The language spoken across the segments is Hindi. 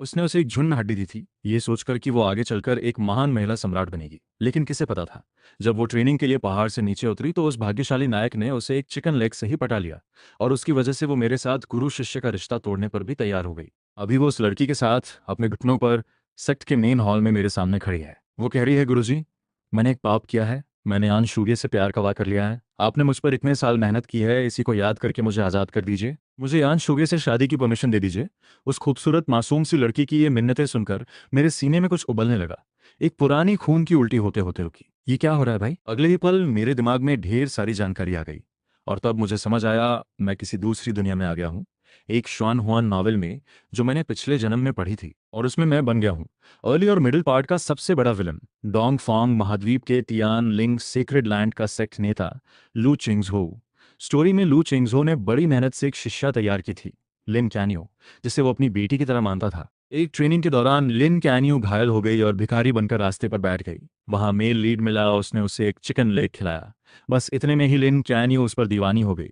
उसने उसे एक झुंड हड्डी दी थी, ये सोचकर कि वो आगे चलकर एक महान महिला सम्राट बनेगी। लेकिन किसे पता था, जब वो ट्रेनिंग के लिए पहाड़ से नीचे उतरी तो उस भाग्यशाली नायक ने उसे एक चिकन लेग से ही पटा लिया, और उसकी वजह से वो मेरे साथ गुरु शिष्य का रिश्ता तोड़ने पर भी तैयार हो गई। अभी वो उस लड़की के साथ अपने घुटनों पर सेक्ट के मेन हॉल में मेरे सामने खड़ी है। वो कह रही है, गुरुजी, मैंने एक पाप किया है। मैंने अंश सूर्य से प्यार का वादा कर लिया है। आपने मुझ पर इतने साल मेहनत की है, इसी को याद करके मुझे आज़ाद कर दीजिए। मुझे अंश सूर्य से शादी की परमिशन दे दीजिए। उस खूबसूरत मासूम सी लड़की की ये मिन्नतें सुनकर मेरे सीने में कुछ उबलने लगा। एक पुरानी खून की उल्टी होते होते रुकी। ये क्या हो रहा है भाई? अगले ही पल मेरे दिमाग में ढेर सारी जानकारी आ गई, और तब मुझे समझ आया मैं किसी दूसरी दुनिया में आ गया हूँ। एक श्वान हुआन नॉवेल में जो मैंने पिछले जन्म में पढ़ी थी, और उसमें मैं बन गया हूँ अर्ली और मिडिल पार्ट का सबसे बड़ा विलन। डोंग फोंग महाद्वीप के तियान लिंग सेक्रेड लैंड का सेक्ट नेता लू चिंगजो। स्टोरी में लू चिंगजो ने बड़ी मेहनत से एक शिष्या तैयार की थी, लिन कैनियो, जिसे वो अपनी बेटी की तरह मानता था। एक ट्रेनिंग के दौरान लिन कैनियो घायल हो गई और भिखारी बनकर रास्ते पर बैठ गई। वहां मेल लीड मिला, उसने उसे एक चिकन लेग खिलाया। बस इतने में ही लिन कैनियो उस पर दीवानी हो गई,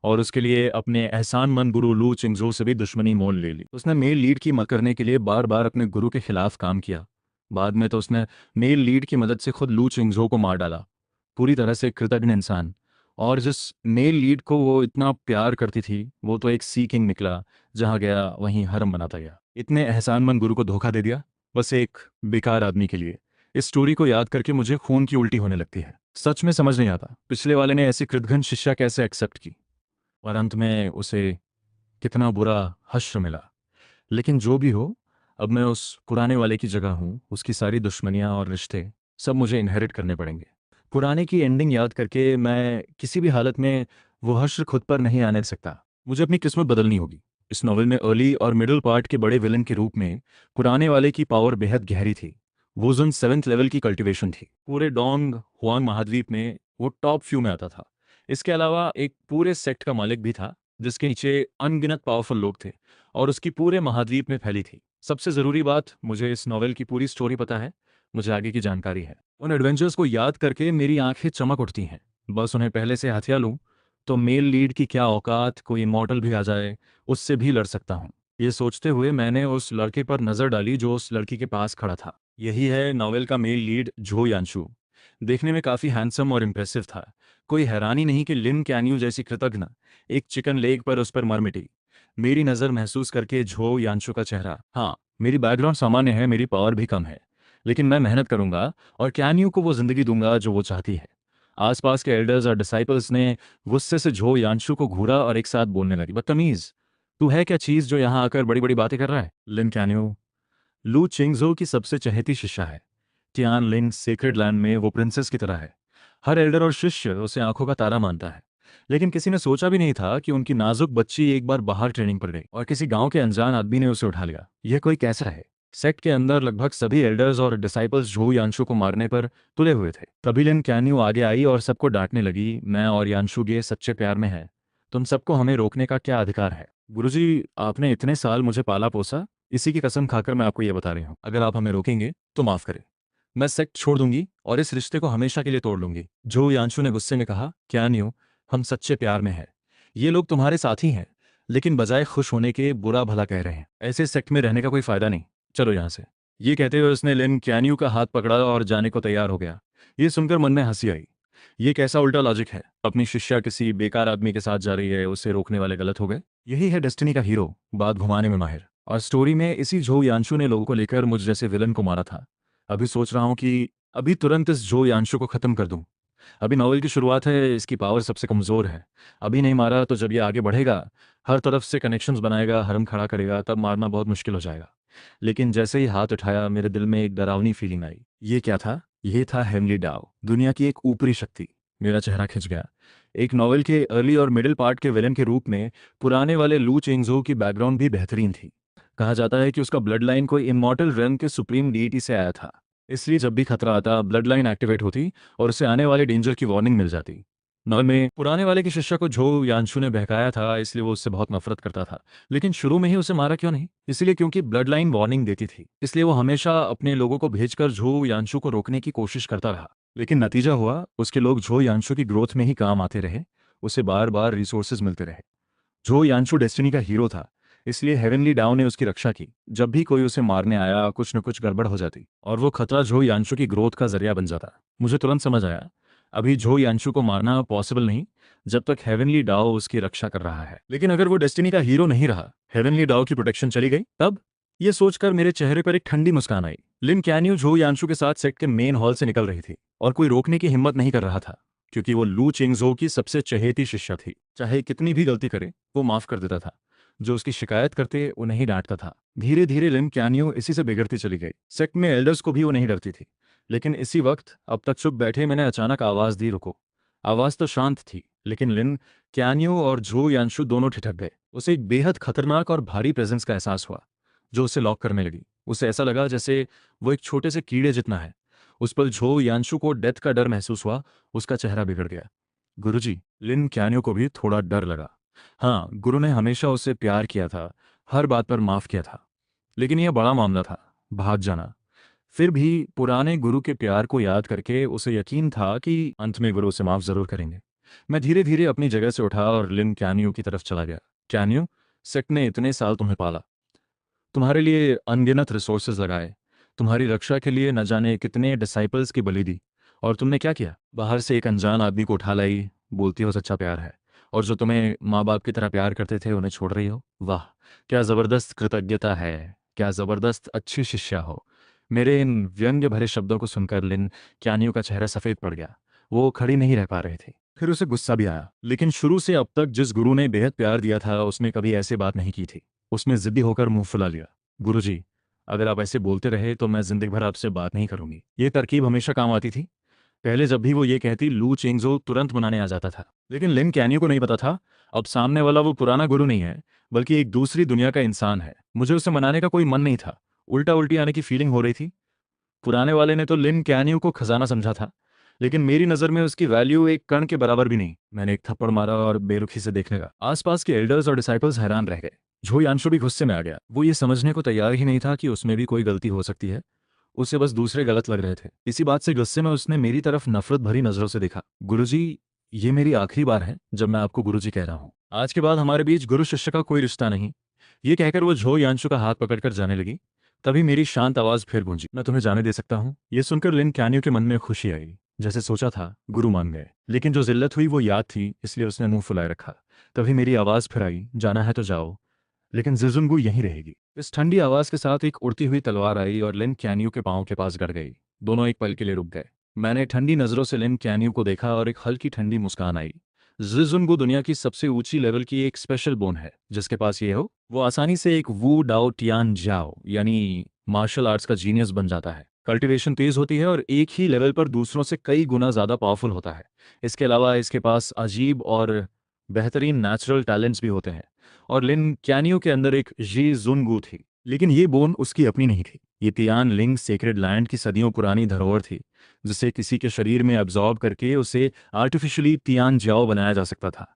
और उसके लिए अपने एहसानमंद गुरु लू चिंगजो से भी दुश्मनी मोल ले ली। उसने मेल लीड की मदद करने के लिए बार बार अपने गुरु के खिलाफ काम किया। बाद में तो उसने मेल लीड की मदद से खुद लू चिंगजो को मार डाला। पूरी तरह से कृतज्ञ इंसान। और जिस मेल लीड को वो इतना प्यार करती थी, वो तो एक सी किंग निकला, जहां गया वहीं हरम बनाता गया। इतने एहसानमंद गुरु को धोखा दे दिया, बस एक बेकार आदमी के लिए। इस स्टोरी को याद करके मुझे खून की उल्टी होने लगती है। सच में समझ नहीं आता पिछले वाले ने ऐसी कृतघ्न शिक्षा कैसे एक्सेप्ट की, और अंत में उसे कितना बुरा हश्र मिला। लेकिन जो भी हो, अब मैं उस पुराने वाले की जगह हूँ। उसकी सारी दुश्मनियाँ और रिश्ते सब मुझे इनहेरिट करने पड़ेंगे। पुराने की एंडिंग याद करके मैं किसी भी हालत में वो हश्र खुद पर नहीं आने सकता। मुझे अपनी किस्मत बदलनी होगी। इस नॉवल में अर्ली और मिडिल पार्ट के बड़े विलन के रूप में पुराने वाले की पावर बेहद गहरी थी। वो जोन 7th लेवल की कल्टीवेशन थी। पूरे डोंग हुआंग महाद्वीप में वो टॉप फ्यू में आता था। इसके अलावा एक पूरे सेक्ट का मालिक भी था, जिसके नीचे अनगिनत पावरफुल लोग थे, और उसकी पूरे महाद्वीप में फैली थी। सबसे ज़रूरी बात, मुझे इस नॉवेल की पूरी स्टोरी पता है। मुझे आगे की जानकारी है। उन एडवेंचर्स को याद करके मेरी आंखें चमक उठती हैं। बस उन्हें पहले से हथिया लूँ तो मेल लीड की क्या औकात, कोई इमॉर्टल भी आ जाए उससे भी लड़ सकता हूँ। ये सोचते हुए मैंने उस लड़के पर नज़र डाली जो उस लड़की के पास खड़ा था। यही है नॉवेल का मेल लीड, झो यानशु। देखने में काफ़ी हैंडसम और इम्प्रेसिव था। कोई हैरानी नहीं कि लिन कैन्यू जैसी कृतघ्न एक चिकन लेग पर उस पर मर मिटी। मेरी नज़र महसूस करके झो यानशु का चेहरा। हाँ, मेरी बैकग्राउंड सामान्य है, मेरी पावर भी कम है, लेकिन मैं मेहनत करूंगा और कैन्यू को वो जिंदगी दूंगा जो वो चाहती है। आसपास के एल्डर्स और डिसाइपल्स ने गुस्से से झो यानशु को घूरा और एक साथ बोलने लगी, बदतमीज, तू है क्या चीज जो यहाँ आकर बड़ी बड़ी बातें कर रहा है? लिन कैन्यू लू चिंगजो की सबसे चहेती शिष्या है। तियान लिंग सेक्रेड लैंड में वो प्रिंसेस की तरह है। हर एल्डर और शिष्य उसे आंखों का तारा मानता है। लेकिन किसी ने सोचा भी नहीं था कि उनकी नाजुक बच्ची एक बार बाहर ट्रेनिंग पर गई और किसी गांव के अनजान आदमी ने उसे उठा लिया। यह कोई कैसा है? सेक्ट के अंदर लगभग सभी एल्डर्स और डिसाइपल्स झू यानशु को मारने पर तुले हुए थे। तभी लिन कैन्यू आगे आई और सबको डांटने लगी, मैं और यानशु ये सच्चे प्यार में है, तुम सबको हमें रोकने का क्या अधिकार है? गुरुजी, आपने इतने साल मुझे पाला पोसा, इसी की कसम खाकर मैं आपको यह बता रही हूँ, अगर आप हमें रोकेंगे तो माफ करें। मैं सेक्ट छोड़ दूंगी और इस रिश्ते को हमेशा के लिए तोड़ लूंगी। जो यानशु ने गुस्से में कहा, क्या न्यू, हम सच्चे प्यार में हैं। ये लोग तुम्हारे साथी हैं, लेकिन बजाय खुश होने के बुरा भला कह रहे हैं। ऐसे सेक्ट में रहने का कोई फायदा नहीं, चलो यहाँ से। ये कहते हुए उसने लिन कैन्यू का हाथ पकड़ा और जाने को तैयार हो गया। ये सुनकर मन में हंसी आई। ये कैसा उल्टा लॉजिक है? अपनी शिष्या किसी बेकार आदमी के साथ जा रही है, उसे रोकने वाले गलत हो गए। यही है डेस्टिनी का हीरो, बात घुमाने में माहिर। और स्टोरी में इसी झो यानशु ने लोगों को लेकर मुझ जैसे विलन को मारा था। अभी सोच रहा हूँ कि अभी तुरंत इस झो यानशु को खत्म कर दूं। अभी नॉवल की शुरुआत है, इसकी पावर सबसे कमज़ोर है। अभी नहीं मारा तो जब ये आगे बढ़ेगा, हर तरफ से कनेक्शंस बनाएगा, हरम खड़ा करेगा, तब मारना बहुत मुश्किल हो जाएगा। लेकिन जैसे ही हाथ उठाया, मेरे दिल में एक डरावनी फीलिंग आई। ये क्या था? ये था हेमली डाओ, दुनिया की एक ऊपरी शक्ति। मेरा चेहरा खिंच गया। एक नॉवल के अर्ली और मिडिल पार्ट के विलन के रूप में पुराने वाले लू चेंगजो की बैकग्राउंड भी बेहतरीन थी। कहा जाता है कि उसका ब्लड लाइन कोई इमॉर्टल रंग के सुप्रीम डीटी से आया था, इसलिए जब भी खतरा आता ब्लड लाइन एक्टिवेट होती और उसे आने वाले डेंजर की वार्निंग मिल जाती। नॉवल में पुराने वाले की शिष्या को झो यानशु ने बहकाया था, इसलिए वो उससे बहुत नफरत करता था। लेकिन शुरू में ही उसे मारा क्यों नहीं? इसलिए क्योंकि ब्लड लाइन वार्निंग देती थी, इसलिए वो हमेशा अपने लोगों को भेजकर झो यानशु को रोकने की कोशिश करता रहा। लेकिन नतीजा हुआ, उसके लोग झो यानशु की ग्रोथ में ही काम आते रहे, उसे बार बार रिसोर्सेज मिलते रहे। झो यानशु डेस्टिनी का हीरो था, इसलिए हेवनली डाओ ने उसकी रक्षा की। जब भी कोई उसे मारने आया कुछ न कुछ गड़बड़ हो जाती और वो खतरा झो यांशु की ग्रोथ का जरिया बन जाता। मुझे तुरंत समझ आया, अभी झो यांशु को मारना पॉसिबल नहीं जब तक हेवनली डाओ उसकी रक्षा कर रहा है। लेकिन अगर वो डेस्टिनी का हीरो नहीं रहा, हेवनली डाओ की प्रोटेक्शन चली गई, तब ये सोचकर मेरे चेहरे पर एक ठंडी मुस्कान आई। लिन कैन्यू झो यांशु के साथ सेट के मेन हॉल से निकल रही थी और कोई रोकने की हिम्मत नहीं कर रहा था, क्योंकि वो लू चिंगजो की सबसे चहेती शिष्या थी। चाहे कितनी भी गलती करे वो माफ कर देता था, जो उसकी शिकायत करते उन्हें ही डांटता था। धीरे धीरे लिन कैन्यू इसी से बिगड़ती चली गई। सेक्ट में एल्डर्स को भी वो नहीं डरती थी। लेकिन इसी वक्त अब तक चुप बैठे मैंने अचानक आवाज दी, रुको। आवाज तो शांत थी, लेकिन लिन कैन्यू और झो यांशु दोनों ठिठक गए। उसे एक बेहद खतरनाक और भारी प्रेजेंस का एहसास हुआ जो उसे लॉक करने लगी। उसे ऐसा लगा जैसे वो एक छोटे से कीड़े जितना है। उस पल झो यांशु को डेथ का डर महसूस हुआ। उसका चेहरा बिगड़ गया। गुरुजी, लिन कैन्यू को भी थोड़ा डर लगा। हाँ, गुरु ने हमेशा उसे प्यार किया था, हर बात पर माफ किया था। लेकिन यह बड़ा मामला था, भाग जाना। फिर भी पुराने गुरु के प्यार को याद करके उसे यकीन था कि अंत में गुरु उसे माफ जरूर करेंगे। मैं धीरे धीरे अपनी जगह से उठा और लिन कैन्यू की तरफ चला गया। कैन्यू, सेक्ट ने इतने साल तुम्हें पाला, तुम्हारे लिए अनगिनत रिसोर्सेज लगाए, तुम्हारी रक्षा के लिए न जाने कितने डिसाइपल्स की बलि दी, और तुमने क्या किया? बाहर से एक अनजान आदमी को उठा लाई, बोलती हो सच्चा प्यार है, और जो तुम्हें माँ बाप की तरह प्यार करते थे उन्हें छोड़ रही हो। वाह, क्या जबरदस्त कृतज्ञता है, क्या जबरदस्त अच्छी शिष्या हो। मेरे इन व्यंग्य भरे शब्दों को सुनकर लिन कैन्यू का चेहरा सफेद पड़ गया। वो खड़ी नहीं रह पा रहे थे। फिर उसे गुस्सा भी आया। लेकिन शुरू से अब तक जिस गुरु ने बेहद प्यार दिया था उसने कभी ऐसी बात नहीं की थी। उसने जिद्दी होकर मुंह फुला लिया। गुरुजी, अगर आप ऐसे बोलते रहे तो मैं जिंदगी भर आपसे बात नहीं करूंगी। ये तरकीब हमेशा काम आती थी। पहले जब भी वो ये कहती लू चेंगजो तुरंत मनाने आ जाता था। लेकिन लिन कैन्यू को नहीं पता था अब सामने वाला वो पुराना गुरु नहीं है, बल्कि एक दूसरी दुनिया का इंसान है। मुझे उसे मनाने का कोई मन नहीं था, उल्टा उल्टी आने की फीलिंग हो रही थी। पुराने वाले ने तो लिन कैन्यू को खजाना समझा था, लेकिन मेरी नजर में उसकी वैल्यू एक कण के बराबर भी नहीं। मैंने एक थप्पड़ मारा और बेरुखी से देखने लगा। आसपास के एल्डर्स और डिसाइपल्स हैरान रह गए। झो यानशु भी गुस्से में आ गया। वो ये समझने को तैयार ही नहीं था कि उसमें भी कोई गलती हो सकती है। उसे बस दूसरे गलत लग रहे थे। इसी बात से गुस्से में उसने मेरी तरफ नफरत भरी नजरों से देखा। गुरुजी, ये मेरी आखिरी बार है जब मैं आपको गुरुजी कह रहा हूँ। आज के बाद हमारे बीच गुरु शिष्य का कोई रिश्ता नहीं। ये कहकर वो झो यानशु का हाथ पकड़कर जाने लगी। तभी मेरी शांत आवाज फिर गूंजी, मैं तुम्हें जाने दे सकता हूँ। ये सुनकर लिन कैन्यू के मन में खुशी आई। जैसे सोचा था गुरु मान गए, लेकिन जो जिल्लत हुई वो याद थी, इसलिए उसने मुंह फुलाए रखा। तभी मेरी आवाज फिर आई, जाना है तो जाओ, लेकिन जिजुनगु यहीं रहेगी। इस ठंडी आवाज के साथ एक उड़ती हुई तलवार आई और लिन कैन्यू के पांव के पास गड़ गई। दोनों एक पल के लिए रुक गए। मैंने ठंडी नजरों से लिन कैन्यू को देखा और एक हल्की ठंडी मुस्कान आई। जिजुनगु दुनिया की सबसे ऊंची लेवल की एक स्पेशल बोन है। जिसके पास ये हो वो आसानी से एक वू डाओ टियान जाओ यानी मार्शल आर्ट्स का जीनियस बन जाता है। कल्टीवेशन तेज होती है और एक ही लेवल पर दूसरों से कई गुना ज्यादा पावरफुल होता है। इसके अलावा इसके पास अजीब और बेहतरीन नेचुरल टैलेंट्स भी होते हैं। और लिन कैनियो के अंदर एक जी जुनगू थी, लेकिन ये बोन उसकी अपनी नहीं थी। ये तियान लिंग सेक्रेड लैंड की सदियों पुरानी धरोहर थी, जिसे किसी के शरीर में एब्जॉर्ब करके उसे आर्टिफिशियली तियान जाओ बनाया जा सकता था।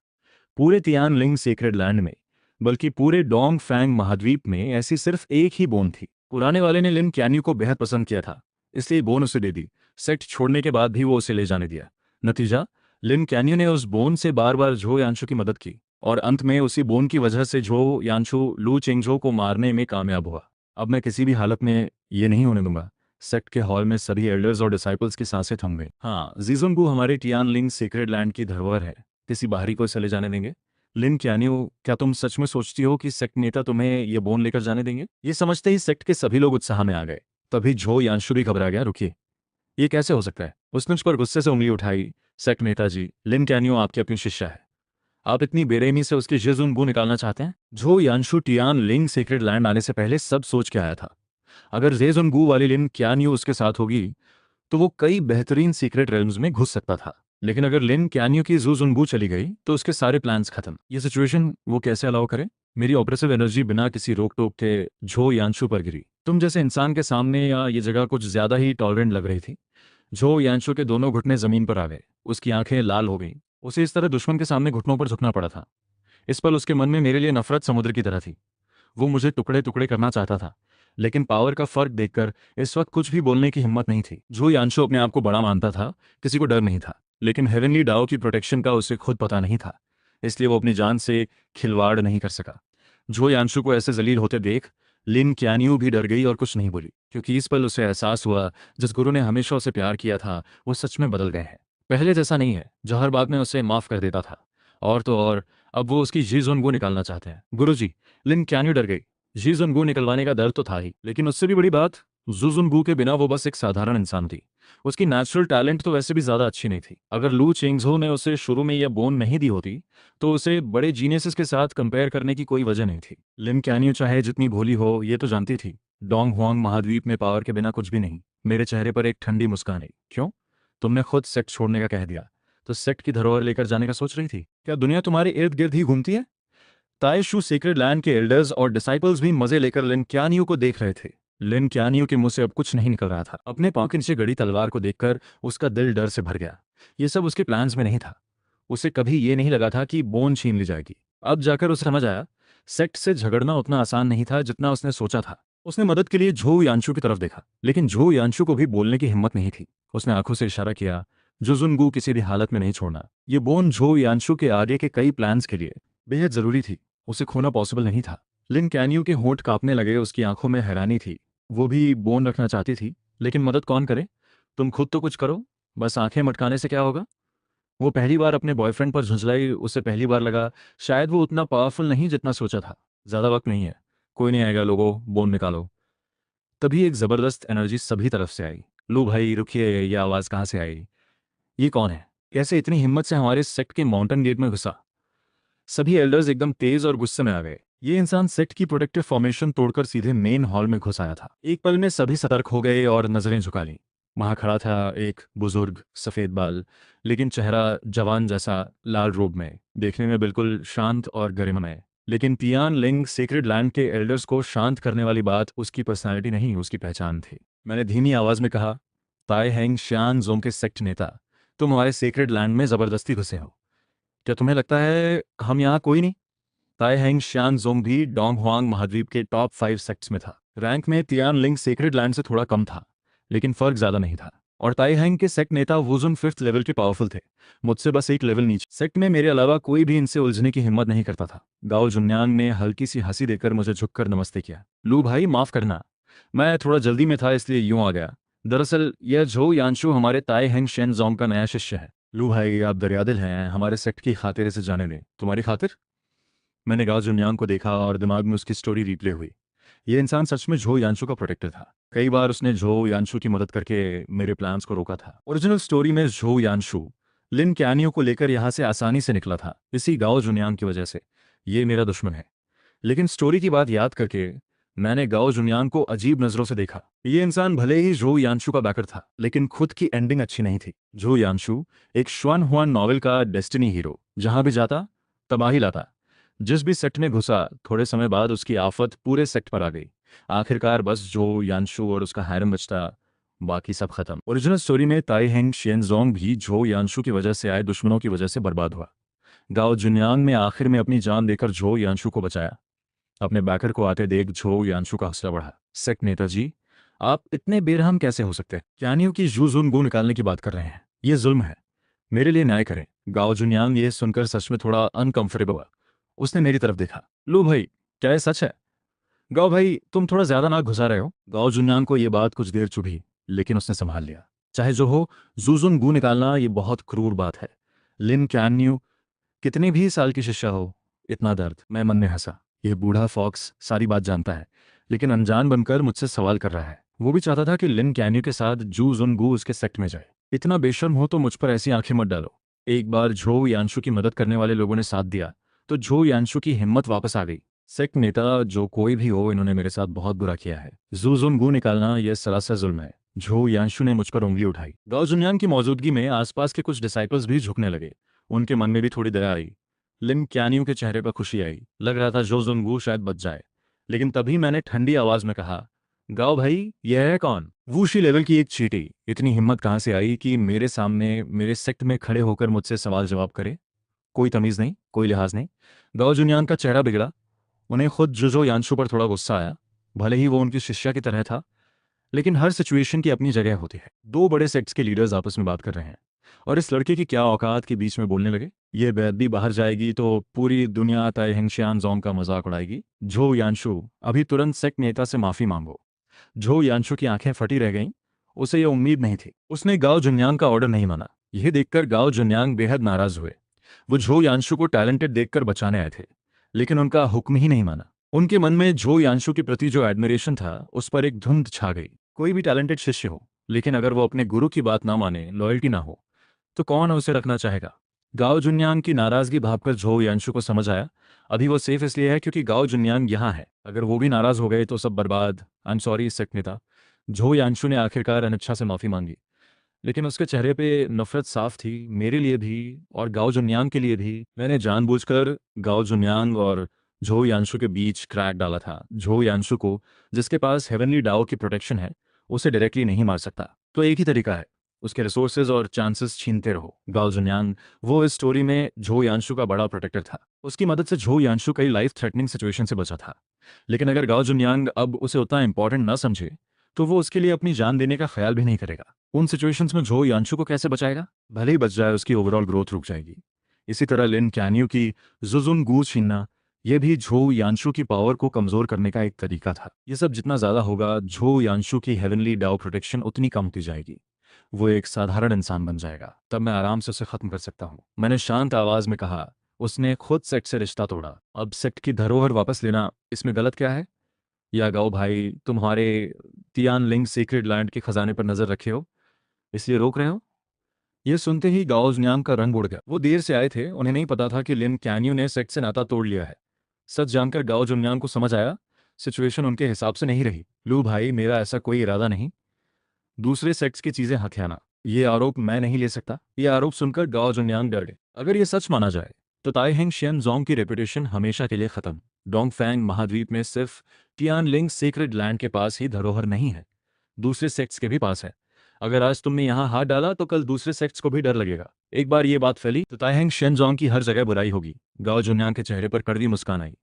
पूरे तियान लिंग सेक्रेड लैंड में, बल्कि पूरे डोंग फैंग महाद्वीप में ऐसी सिर्फ एक ही बोन थी। पुराने वाले ने लिन कैन्यू को बेहद पसंद किया था, इसलिए बोन उसे दे दी। सेट छोड़ने के बाद भी वो उसे ले जाने दिया। नतीजा, लिन कैन्यू ने उस बोन से बार बार झो यानशु की मदद की, और अंत में उसी बोन की वजह से झो यानशु लू चेंगझो को मारने में कामयाब हुआ। अब मैं किसी भी हालत में ये नहीं होने दूंगा। सेक्ट के हॉल में सभी एल्डर्स और डिसाइपल्स की सांसें थम गई। हाँ, जीजुनगु हमारे टियान लिंग सीक्रेट लैंड की धरोहर है। किसी बाहरी को इसे ले जाने देंगे? लिन कैन्यू, क्या तुम सच में सोचती हो कि सेक्ट नेता तुम्हें ये बोन लेकर जाने देंगे? ये समझते ही सेक्ट के सभी लोग उत्साह में आ गए। तभी झो यानशु भी घबरा गया। रुकिए, ये कैसे हो सकता है? उसने उस पर गुस्से से उंगली उठाई। सेक्ट नेताजी, लिन कैन्यू आपकी अपनी शिष्या है। आप इतनी बेरहमी से उसकी जिजुनगु निकालना चाहते हैं? झो यानशु टियान लिंग सीक्रेट लैंड आने से पहले सब सोच के आया था। अगर जेजुनगु वाली लिन कैन्यू उसके साथ होगी तो वो कई बेहतरीन सीक्रेट रेल्म्स में घुस सकता था। लेकिन अगर लिन कैन्यू की जुजुनगु चली गई तो उसके सारे प्लान्स खत्म। ये सिचुएशन वो कैसे अलाउ करे? मेरी ऑपरेसिव एनर्जी बिना किसी रोक टोक के झो यानशु पर गिरी। तुम जैसे इंसान के सामने या ये जगह कुछ ज्यादा ही टॉलरेंट लग रही थी। झो यानशु के दोनों घुटने जमीन पर आ गए। उसकी आंखें लाल हो गईं। उसे इस तरह दुश्मन के सामने घुटनों पर झुकना पड़ा था। इस पल उसके मन में मेरे लिए नफरत समुद्र की तरह थी। वो मुझे टुकड़े टुकड़े करना चाहता था, लेकिन पावर का फर्क देखकर इस वक्त कुछ भी बोलने की हिम्मत नहीं थी। जो यानशु अपने आप को बड़ा मानता था, किसी को डर नहीं था, लेकिन हेवनली डाओ की प्रोटेक्शन का उसे खुद पता नहीं था, इसलिए वो अपनी जान से खिलवाड़ नहीं कर सका। जो यांशु को ऐसे जलील होते देख लिन क्यानियो भी डर गई और कुछ नहीं बोली, क्योंकि इस पल उसे एहसास हुआ जिस गुरु ने हमेशा उसे प्यार किया था वो सच में बदल गए हैं। पहले जैसा नहीं है जो हर बात में उसे माफ कर देता था, और तो और अब वो उसकी जी जुनगू निकालना चाहते हैं। गुरुजी, लिन क्यानियो डर गई। जी जुनगू निकलवाने का डर तो था ही, लेकिन उससे भी बड़ी बात, जुजुनगू के बिना वो बस एक साधारण इंसान थी। उसकी नेचुरल टैलेंट तो वैसे भी ज्यादा अच्छी नहीं थी। अगर लू चेंगझो ने उसे शुरू में यह बोन नहीं दी होती तो उसे बड़े जीनियसेस के साथ कंपेयर करने की कोई वजह नहीं थी। लिन कैनियो चाहे जितनी भोली हो ये तो जानती थी, डोंग हुआंग महाद्वीप में पावर के बिना कुछ भी नहीं। मेरे चेहरे पर एक ठंडी मुस्कान आई। क्यों? तुमने खुद सेक्ट छोड़ने का कह दिया, तो सेक्ट की धरोहर लेकर जाने का सोच रही थी? क्या दुनिया तुम्हारे इर्द गिर्द ही घूमती है? ताइशू सीक्रेट लैंड के एल्डर्स और डिसाइपल्स भी मजे लेकर लिन क्यानियो को देख रहे थे। लिन क्यानियो के मुंह से अब कुछ नहीं निकल रहा था। अपने पांव के नीचे गड़ी तलवार को देखकर उसका दिल डर से भर गया। ये सब उसके प्लान्स में नहीं था। उसे कभी ये नहीं लगा था कि बोन छीन ली जाएगी। अब जाकर उसे समझ आया, सेक्ट से झगड़ना उतना आसान नहीं था जितना उसने सोचा था। उसने मदद के लिए झो यानशु की तरफ देखा, लेकिन झो यानशु को भी बोलने की हिम्मत नहीं थी। उसने आंखों से इशारा किया, जुजुनगू किसी भी हालत में नहीं छोड़ना। ये बोन झो यानशु के आगे के कई प्लान्स के लिए बेहद जरूरी थी। उसे खोना पॉसिबल नहीं था। लिन कैनियो के होंठ कांपने लगे। उसकी आंखों में हैरानी थी। वो भी बोन रखना चाहती थी, लेकिन मदद कौन करे? तुम खुद तो कुछ करो। बस आंखें मटकाने से क्या होगा? वो पहली बार अपने बॉयफ्रेंड पर झुंझलाई। उसे पहली बार लगा शायद वो उतना पावरफुल नहीं जितना सोचा था। ज्यादा वक्त नहीं है, कोई नहीं आएगा लोगों, बोन निकालो। तभी एक जबरदस्त एनर्जी सभी तरफ से आई। लो भाई रुकिए, ये आवाज कहाँ से आई? ये कौन है? कैसे इतनी हिम्मत से हमारे सेक्ट के माउंटेन गेट में घुसा? सभी एल्डर्स एकदम तेज और गुस्से में आ गए। ये इंसान सेक्ट की प्रोटेक्टिव फॉर्मेशन तोड़कर सीधे मेन हॉल में घुस आया था। एक पल में सभी सतर्क हो गए और नजरें झुका लीं। वहां खड़ा था एक बुजुर्ग, सफेद बाल, लेकिन चेहरा जवान जैसा, लाल रोब में, देखने में बिल्कुल शांत और गरिमामय। लेकिन तियान लिंग सेक्रेड लैंड के एल्डर्स को शांत करने वाली बात उसकी पर्सनैलिटी नहीं, उसकी पहचान थी। मैंने धीमी आवाज में कहा, ताई हैंग श्यान जोम के सेक्ट नेता, तुम हमारे सेक्रेड लैंड में जबरदस्ती घुसे हो। क्या तुम्हें लगता है हम यहाँ कोई नहीं? ताई हैंग श्यान जोंग भी डोंग हुआंग महाद्वीप के टॉप 5 सेक्ट्स में था। रैंक में तियान लिंग सेक्रेड लैंड से थोड़ा कम था, लेकिन फर्क ज्यादा नहीं था। और ताई हैंग के सेक्ट नेता वुजुन 5th लेवल के पावरफुल थे, मुझसे बस एक लेवल नीचे। सेक्ट में मेरे अलावा कोई भी इनसे उलझने की हिम्मत नहीं करता था। गाओ जुन्यांग ने हल्की सी हंसी देकर मुझे झुककर नमस्ते किया। लू भाई माफ करना, मैं थोड़ा जल्दी में था इसलिए यूं आ गया। दरअसल यह झो यानशु हमारे ताई हैंग शेन जोंग का नया शिष्य है। लू भाई आप दरियादिल हैं, हमारे सेक्ट की खातिर इसे जाने दें। तुम्हारी खातिर? मैंने गाओ जुन्यांग को देखा और दिमाग में उसकी स्टोरी रिप्ले हुई। ये इंसान सच में झो यानशु का प्रोटेक्टर था। कई बार उसने झो यानशु की मदद करके मेरे प्लान्स को रोका था। ओरिजिनल स्टोरी में झो यानशु लिन कैनियो को लेकर यहाँ से आसानी से निकला था, इसी गाओ जुन्यांग की वजह से। ये मेरा दुश्मन है। लेकिन स्टोरी की बात याद करके मैंने गाओ जुन्यांग को अजीब नजरों से देखा। ये इंसान भले ही झो यानशु का बैकर था, लेकिन खुद की एंडिंग अच्छी नहीं थी। झो यानशु एक श्वान हुआन नॉवेल का डेस्टिनी हीरो, जहां भी जाता तबाही लाता। जिस भी सेक्ट में घुसा थोड़े समय बाद उसकी आफत पूरे सेक्ट पर आ गई। आखिरकार बस जो यानशु और उसका हैरम बचता, बाकी सब खत्म। ओरिजिनल स्टोरी में ताई हैंग शेनजोंग भी झो यानशु की वजह से आए दुश्मनों की वजह से बर्बाद हुआ। गाओ जुन्यांग ने आखिर में अपनी जान देकर झो यानशु को बचाया। अपने बैकर को आते देख झो यानशु का हौसला बढ़ा। सेक्ट नेताजी, आप इतने बेरहम कैसे हो सकते हैं? क्यानियों की जू जुन गू निकालने की बात कर रहे हैं, ये जुल्म है। मेरे लिए न्याय करें। गाओ जुन्यांग ये सुनकर सच में थोड़ा अनकंफर्टेबल हुआ। उसने मेरी तरफ देखा। लो भाई, क्या ये सच है? गाओ भाई तुम थोड़ा ज्यादा नाक घुसा रहे हो। गाओ जुन्यांग को ये बात कुछ देर चुभी, लेकिन उसने संभाल लिया। चाहे जो हो, जूजुन गू निकालना ये बहुत क्रूर बात है। लिन कैन्यू कितने भी साल की शिष्या हो, इतना दर्द। मैं मन में हंसा। यह बूढ़ा फॉक्स सारी बात जानता है, लेकिन अनजान बनकर मुझसे सवाल कर रहा है। वो भी चाहता था कि लिन कैन्यू के साथ जू जुन गू उसके सेक्ट में जाए। इतना बेशर्म हो तो मुझ पर ऐसी आंखें मत डालो। एक बार झो यानशु की मदद करने वाले लोगों ने साथ दिया तो झो यानशु की हिम्मत वापस आ गई। सेक्ट नेता जो कोई भी हो, इन्होंने मेरे साथ बहुत बुरा किया है। जू जुन गू निकालना यह सरासर जुल्म है। झो यानशु ने मुझ पर उंगली उठाई। गाओ जुन्यांग की मौजूदगी में आसपास के कुछ डिसाइपल्स भी झुकने लगे। उनके मन में भी थोड़ी दया आई। लिन कैनियो के चेहरे पर खुशी आई। लग रहा था जो जुनगू शायद बच जाए। लेकिन तभी मैंने ठंडी आवाज में कहा, गाओ भाई यह है कौन? वूशी लेवल की एक चीटी। इतनी हिम्मत कहाँ से आई कि मेरे सामने मेरे सेक्ट में खड़े होकर मुझसे सवाल जवाब करे? कोई तमीज नहीं, कोई लिहाज नहीं। गाओ जुनियान का चेहरा बिगड़ा। उन्हें खुद जुजो यानशु पर थोड़ा गुस्सा आया। भले ही वो उनकी शिष्या की तरह था, लेकिन हर सिचुएशन की अपनी जगह होती है। दो बड़े सेक्ट्स के लीडर्स आपस में बात कर रहे हैं। और इस लड़के की क्या औकात के बीच में बोलने लगे। ये बेअदबी बाहर जाएगी तो पूरी दुनिया ताई हिंगशियान जोंग का मजाक उड़ाएगी। झो यानशु, अभी तुरंत सेक्ट नेता से माफी मांगो। झो यानशु की आंखें फटी रह गईं। उसे ये उम्मीद नहीं थी। उसने गाओ जुन्यांग का ऑर्डर नहीं माना। यह देखकर गाओ जुन्यांग बेहद नाराज हुए। वो झो यानशु को टैलेंटेड देखकर बचाने आए थे, लेकिन उनका हुक्म ही नहीं माना। उनके मन में झो यानशु के प्रति जो एडमिरेशन था उस पर एक धुंध छा गई। कोई भी टैलेंटेड शिष्य हो, लेकिन अगर वो अपने गुरु की बात ना माने, लॉयल्टी ना हो, तो कौन उसे रखना चाहेगा। गाओ जुन्यांग की नाराजगी भांपकर झो यानशु को समझ आया, अभी वो सेफ इसलिए है क्योंकि गाओ जुन्यांग यहाँ है। अगर वो भी नाराज हो गए तो सब बर्बाद। आई एम सॉरी सेक्ट नेता। झो यानशु ने आखिरकार अनिच्छा से माफी मांगी, लेकिन उसके चेहरे पे नफरत साफ थी, मेरे लिए भी और गाओ जुन्यांग के लिए भी। मैंने जानबूझकर गाओ जुन्यांग और झो यानशु के बीच क्रैक डाला था। झो यानशु को, जिसके पास हेवनली डाओ की प्रोटेक्शन है, उसे डायरेक्टली नहीं मार सकता, तो एक ही तरीका है, उसके रिसोर्सेज और चांसेस छीनते रहो। गाओ जुन्यांग, वो इस स्टोरी में झो यानशु का बड़ा प्रोटेक्टर था। उसकी मदद से झो यानशु कई लाइफ थ्रेटनिंग सिचुएशन से बचा था। लेकिन अगर गाओ जुन्यांग अब उसे उतना इंपॉर्टेंट न समझे, तो वो उसके लिए अपनी जान देने का ख्याल भी नहीं करेगा। उन सिचुएशंस में झो यानशु को कैसे बचाएगा? भले ही बच जाए, उसकी ओवरऑल ग्रोथ रुक जाएगी। इसी तरह लिन कैन्यू की जुजुन गू छीनना, यह भी झो यानशु की पावर को कमजोर करने का एक तरीका था। ये सब जितना ज्यादा होगा, झो यानशु की हेवनली डाओ प्रोटेक्शन उतनी कम होती जाएगी। वो एक साधारण इंसान बन जाएगा, तब मैं आराम से उसे खत्म कर सकता हूँ। मैंने शांत आवाज में कहा। उसने खुद सेक्ट से रिश्ता तोड़ा, अब सेक्ट की धरोहर वापस लेना इसमें गलत क्या है? या गाओ भाई, तुम्हारे तियान लिंग सीक्रेट लैंड के खजाने पर नजर रखे हो, इसलिए रोक रहे हो? ये सुनते ही गाओ जुन्यांग का रंग उड़ गया। वो देर से आए थे, उन्हें नहीं पता था कि लिन कैन्यू ने सेक्ट से नाता तोड़ लिया है। सच जानकर गाओ जुन्यांग को समझ आया, सिचुएशन उनके हिसाब से नहीं रही। लू भाई, मेरा ऐसा कोई इरादा नहीं, दूसरे सेक्स की चीजें हथियाना, ये आरोप मैं नहीं ले सकता। ये आरोप सुनकर गाओ जुन्यांग डर गए। अगर ये सच माना जाए तो ताई हिंग शियन जोंग की रेपुटेशन हमेशा के लिए खत्म। डोंगफैंग महाद्वीप में सिर्फ टियानलिंग सीक्रेट लैंड के पास ही धरोहर नहीं है, दूसरे सेक्ट्स के भी पास है। अगर आज तुमने यहाँ हाथ डाला तो कल दूसरे सेक्ट्स को भी डर लगेगा। एक बार ये बात फैली तो ताइहेंग शेनजोंग की हर जगह बुराई होगी। गाओ जुन्यांग के चेहरे पर कड़वी मुस्कान आई।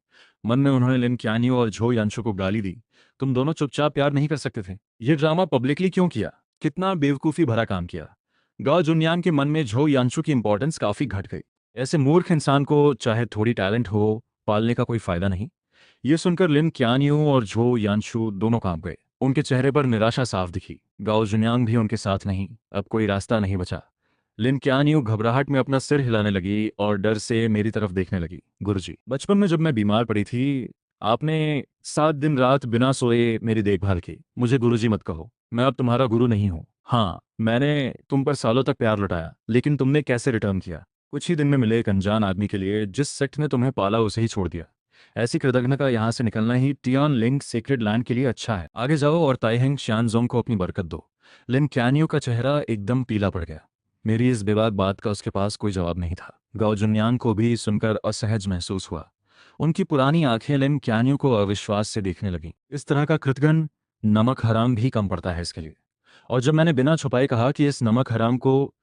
मन में उन्होंने लिन क्यानियो और झो यानशु को गाली दी। तुम दोनों चुपचाप प्यार नहीं कर सकते थे? ये ड्रामा पब्लिकली क्यों किया? कितना बेवकूफ़ी भरा काम किया। गाओ जुन्यांग के मन में झो यानशु की इंपॉर्टेंस काफ़ी घट गई। ऐसे मूर्ख इंसान को चाहे थोड़ी टैलेंट हो, पालने का कोई फायदा नहीं। ये सुनकर लिन क्यानियो और झो यानशु दोनों कांप गए। उनके चेहरे पर निराशा साफ दिखी। गाओ जुन्यांग भी उनके साथ नहीं, अब कोई रास्ता नहीं बचा। लिन क्यानियो घबराहट में अपना सिर हिलाने लगी और डर से मेरी तरफ देखने लगी। गुरुजी, बचपन में जब मैं बीमार पड़ी थी, आपने 7 दिन रात बिना सोए मेरी देखभाल की। मुझे गुरुजी मत कहो, मैं अब तुम्हारा गुरु नहीं हूँ। हाँ, मैंने तुम पर सालों तक प्यार लुटाया, लेकिन तुमने कैसे रिटर्न किया? कुछ ही दिन में मिले एक अनजान आदमी के लिए, जिस सेक्ट ने तुम्हें पाला उसे ही छोड़ दिया। ऐसी कृतज्ञता का यहाँ से निकलना ही टियान लिंग सीक्रेट लैंड के लिए अच्छा है। आगे जाओ और ताइहेंग शानजोंग को अपनी बरकत दो। लिन कैनियो का चेहरा एकदम पीला पड़ गया। मेरी इस बेबाक बात का उसके पास कोई जवाब नहीं था। गाओ जुन्यांग को भी सुनकर असहज महसूस हुआ। उनकी पुरानी आंखें लिन कैनियो को अविश्वास से देखने लगीं। इस तरह का कृतघ्न नमक हराम भी कम पड़ता है इसके लिए। और जब मैंने बिना छुपाए कहा कि इस नमक हराम को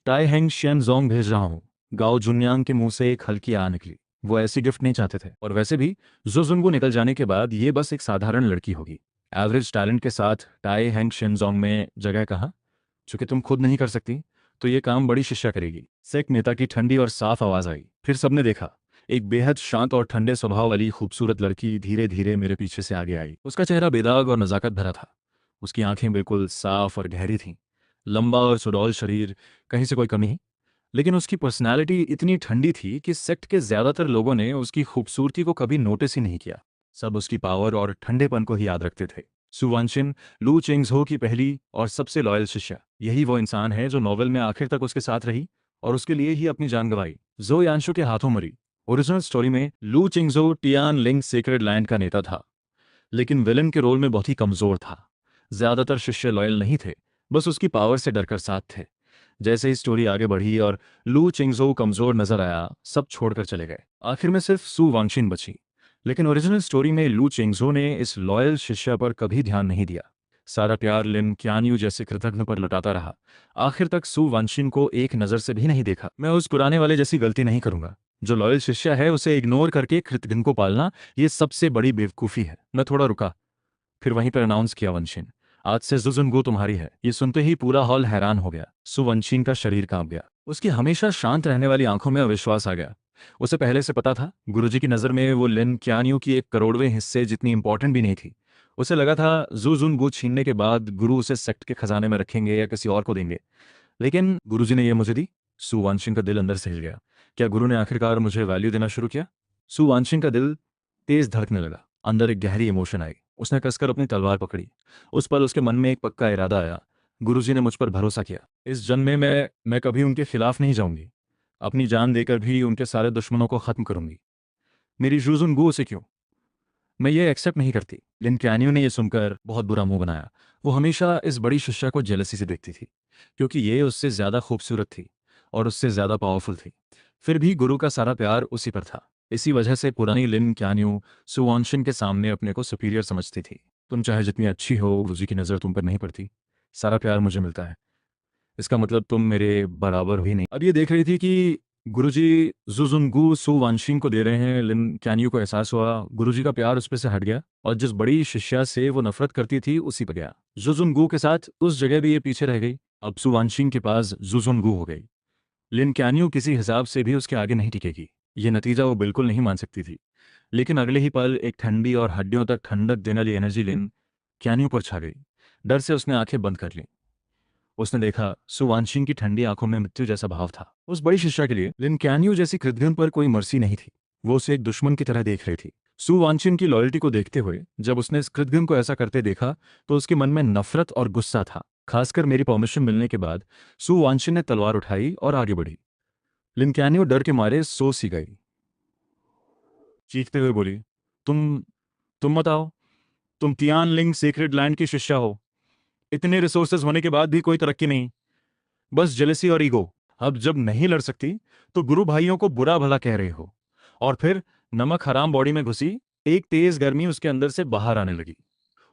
ताइहेंग शेनजोंग भेज रहा हूँ, गाओ जुन्यांग के मुंह से एक हल्की आ निकली। वो ऐसी गिफ्ट नहीं चाहते थे, और वैसे भी जुजुनगु निकल जाने के बाद ये बस एक साधारण लड़की होगी। एवरेज टैलेंट के साथ टाई हैंग शिनजोंग में जगह कहाँ? चूंकि तुम खुद नहीं कर सकती, तो ये काम बड़ी शिष्या करेगी। सेक्ट नेता की ठंडी और साफ आवाज आई। फिर सबने देखा, एक बेहद शांत और ठंडे स्वभाव वाली खूबसूरत लड़की धीरे धीरे मेरे पीछे से आगे आई। उसका चेहरा बेदाग और नजाकत भरा था। उसकी आंखें बिल्कुल साफ और गहरी थीं। लंबा और सुडौल शरीर, कहीं से कोई कमी नहीं। लेकिन उसकी पर्सनालिटी इतनी ठंडी थी कि सेक्ट के ज्यादातर लोगों ने उसकी खूबसूरती को कभी नोटिस ही नहीं किया। सब उसकी पावर और ठंडेपन को ही याद रखते थे। सुवानशिन, लू चिंगझो की पहली और सबसे लॉयल शिष्या, यही वो इंसान है जो नॉवेल में आखिर तक उसके साथ रही और उसके लिए ही अपनी जान गंवाई। जो यानशु के हाथों मरी। ओरिजिनल स्टोरी में लू चिंगझो टियान लिंग सीक्रेट लैंड का नेता था, लेकिन विलन के रोल में बहुत ही कमजोर था। ज्यादातर शिष्य लॉयल नहीं थे, बस उसकी पावर से डरकर साथ थे। जैसे ही स्टोरी आगे बढ़ी और लू चिंगजो कमजोर नजर आया, सब छोड़कर चले गए। आखिर में सिर्फ सु वांगशिन बची। लेकिन ओरिजिनल स्टोरी में लू चिंगजो ने इस लॉयल शिष्य पर कभी ध्यान नहीं दिया। सारा प्यार लिन क्यान्यू जैसे कृतज्ञ पर लुटाता रहा। आखिर तक सु वांगशिन को एक नजर से भी नहीं देखा। मैं उस पुराने वाले जैसी गलती नहीं करूंगा। जो लॉयल शिष्य है उसे इग्नोर करके कृतज्ञ को पालना, ये सबसे बड़ी बेवकूफ़ी है। मैं थोड़ा रुका, फिर वहीं पर अनाउंस किया, वंशिन, आज से जुजुनगो तुम्हारी है। ये सुनते ही पूरा हॉल हैरान हो गया। सु वंशिन का शरीर कांप गया। उसकी हमेशा शांत रहने वाली आंखों में अविश्वास आ गया। उसे पहले से पता था गुरुजी की नज़र में वो लिन क्यानियो की एक करोड़वें हिस्से जितनी इंपॉर्टेंट भी नहीं थी। उसे लगा था जुजुनगो छीनने के बाद गुरु उसे सेक्ट के खजाने में रखेंगे या किसी और को देंगे। लेकिन गुरुजी ने यह मुझे दी। सु वानशिंग का दिल अंदर से हिल गया। क्या गुरु ने आखिरकार मुझे वैल्यू देना शुरू किया? सु वानशिंग का दिल तेज धड़कने लगा। अंदर एक गहरी इमोशन आई। उसने कसकर अपनी तलवार पकड़ी। उस पल उसके मन में एक पक्का इरादा आया। गुरुजी ने मुझ पर भरोसा किया। इस जन्म में मैं कभी उनके खिलाफ नहीं जाऊंगी। अपनी जान देकर भी उनके सारे दुश्मनों को खत्म करूंगी। मेरी जूजुन गु से क्यों? मैं ये एक्सेप्ट नहीं करती। लिन कैनियो ने यह सुनकर बहुत बुरा मुंह बनाया। वो हमेशा इस बड़ी शिष्या को जेलसी से देखती थी, क्योंकि ये उससे ज्यादा खूबसूरत थी और उससे ज्यादा पावरफुल थी। फिर भी गुरु का सारा प्यार उसी पर था। इसी वजह से पुरानी लिन कैनियो सुवानशिन के सामने अपने को सुपीरियर समझती थी। तुम चाहे जितनी अच्छी हो, गुरुजी की नज़र तुम पर नहीं पड़ती। सारा प्यार मुझे मिलता है, इसका मतलब तुम मेरे बराबर ही नहीं। अब ये देख रही थी कि गुरुजी जुजुनगु सु वानशिंग को दे रहे हैं। लिन कैनियो को एहसास हुआ गुरुजी का प्यार उस पे से हट गया और जिस बड़ी शिष्या से वो नफरत करती थी उसी पर गया। जुजुनगु के साथ उस जगह भी ये पीछे रह गई। अब सु वानशिंग के पास जुजुनगु हो गई। लिन कैनियो किसी हिसाब से भी उसके आगे नहीं टिकेगी। ये नतीजा वो बिल्कुल नहीं मान सकती थी। लेकिन अगले ही पल एक ठंडी और हड्डियों तक ठंडक देने वाली एनर्जी लिन कैनियो पर छा गई। डर से उसने आंखें बंद कर लीं। उसने देखा सुवानशिंग की ठंडी आंखों में मृत्यु जैसा भाव था। उस बड़ी शिष्या के लिए लिन कैनियो जैसी कृतघ्न पर कोई मर्सी नहीं थी। वो उसे एक दुश्मन की तरह देख रही थी। सु वानशिन की लॉयल्टी को देखते हुए जब उसने इस कृतघ्न को ऐसा करते देखा तो उसके मन में नफरत और गुस्सा था। खासकर मेरी परमिशन मिलने के बाद सु वानशिन ने तलवार उठाई और आगे बढ़ी। लिन कैनियो डर के मारे सो सी गई। चीखते हुए बोली, तुम तुम मत आओ। तुम तियान लिंग सीक्रेट लैंड की शिष्या हो। इतने रिसोर्सेज होने के बाद भी कोई तरक्की नहीं, बस जेलसी और ईगो। अब जब नहीं लड़ सकती तो गुरु भाइयों को बुरा भला कह रहे हो। और फिर नमक हराम बॉडी में घुसी एक तेज गर्मी उसके अंदर से बाहर आने लगी।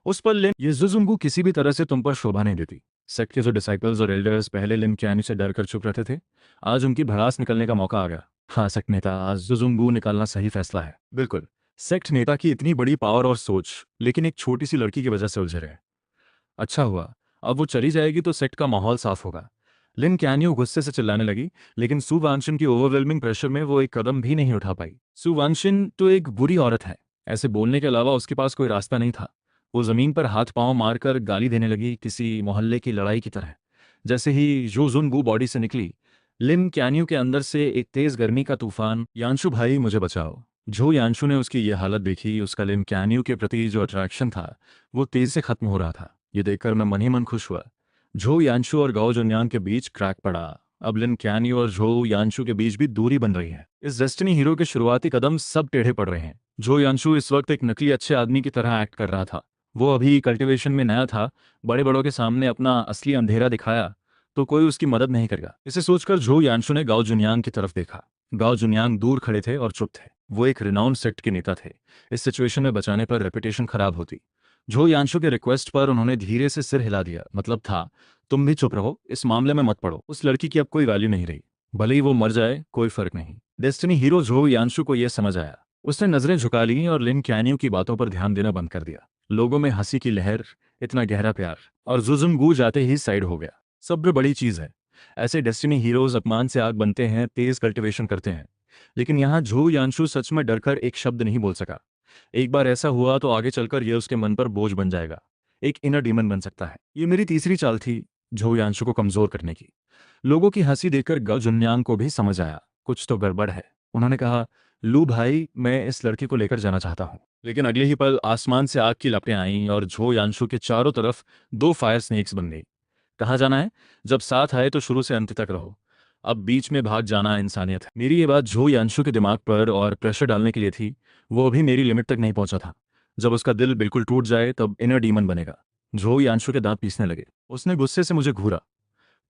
उस पर लिन ये जुजुंगू किसी भी तरह से तुम पर शोभा नहीं देती। सेक्ट के जो डिसाइपल्स और एल्डर्स पहले लिन कैनी से डर कर चुप रहते थे, आज उनकी भड़ास निकलने का मौका आ गया। हाँ सेक्ट नेता, आज जुजुंगू निकालना सही फैसला है। बिल्कुल, सेक्ट नेता की इतनी बड़ी पावर और सोच, लेकिन एक छोटी सी लड़की की वजह से उलझे रहे। अच्छा हुआ, अब वो चली जाएगी तो सेट का माहौल साफ होगा। लिन कैनियो गुस्से से चिल्लाने लगी, लेकिन सु वानशिन की ओवरवेलमिंग प्रेशर में वो एक कदम भी नहीं उठा पाई। सु वानशिन तो एक बुरी औरत है, ऐसे बोलने के अलावा उसके पास कोई रास्ता नहीं था। वो जमीन पर हाथ पांव मारकर गाली देने लगी, किसी मोहल्ले की लड़ाई की तरह। जैसे ही जो जुनगू बॉडी से निकली, लिन कैनियो के अंदर से एक तेज गर्मी का तूफान, यानशु भाई मुझे बचाओ। जो यानशु ने उसकी ये हालत देखी, उसका लिन कैनियो के प्रति जो अट्रैक्शन था वो तेज से खत्म हो रहा था। ये देखकर मैं मन ही मन खुश हुआ। झो यानशु और गाओ जुन्यान के बीच क्रैक पड़ा। अब लिन कैनियो और झो यानशु के बीच भी दूरी बन रही है। इस डेस्टिनी हीरो के शुरुआती कदम सब टेढ़े पड़ रहे हैं। झो यानशु इस वक्त एक नकली अच्छे आदमी की तरह एक्ट कर रहा था। वो अभी कल्टीवेशन में नया था। बड़े बड़ों के सामने अपना असली अंधेरा दिखाया तो कोई उसकी मदद नहीं करेगा। इसे सोचकर झो यानशु ने गाओ जुन्यांग की तरफ देखा। गाओ जुन्यांग दूर खड़े थे और चुप थे। वो एक रिनाउंड सेक्ट के नेता थे। इस सिचुएशन में बचाने पर रेपुटेशन खराब होती। झो यानशु के रिक्वेस्ट पर उन्होंने धीरे से सिर हिला दिया। मतलब था, तुम भी चुप रहो, इस मामले में मत पड़ो। उस लड़की की अब कोई वैल्यू नहीं रही, भले ही वो मर जाए कोई फर्क नहीं। डेस्टिनी हीरो झो यानशु को यह समझ आया। उसने नजरें झुका ली और लिन कैनियो की बातों पर ध्यान देना बंद कर दिया। लोगों में हंसी की लहर, इतना गहरा प्यार, और जुजुम गू जाते ही साइड हो गया। सब्र बड़ी चीज है। ऐसे डेस्टिनी हीरोज अपमान से आग बनते हैं, तेज कल्टिवेशन करते हैं। लेकिन यहाँ झो यानशु सच में डरकर एक शब्द नहीं बोल सका। एक बार ऐसा हुआ तो आगे चलकर यह उसके मन पर बोझ बन जाएगा, एक इनर डीमन बन सकता है। ये मेरी तीसरी चाल थी झो यानशु को कमजोर करने की। लोगों की हंसी देखकर गाओ जुन्यांग को भी समझ आया कुछ तो गड़बड़ है। उन्होंने कहा, लू भाई, मैं इस लड़की को लेकर जाना चाहता हूँ। लेकिन अगले ही पल आसमान से आग की लपटें आईं और झो यानशु के चारों तरफ दो फायर स्नेक्स बन गई। कहा जाना है, जब साथ आए तो शुरू से अंत तक रहो। अब बीच में भाग जाना इंसानियत है। मेरी ये बात झो यानशु के दिमाग पर और प्रेशर डालने के लिए थी। वो अभी मेरी लिमिट तक नहीं पहुंचा था। जब उसका दिल बिल्कुल टूट जाए तब इनर डीमन बनेगा। झो यानशु के दांत पीसने लगे। उसने गुस्से से मुझे घूरा।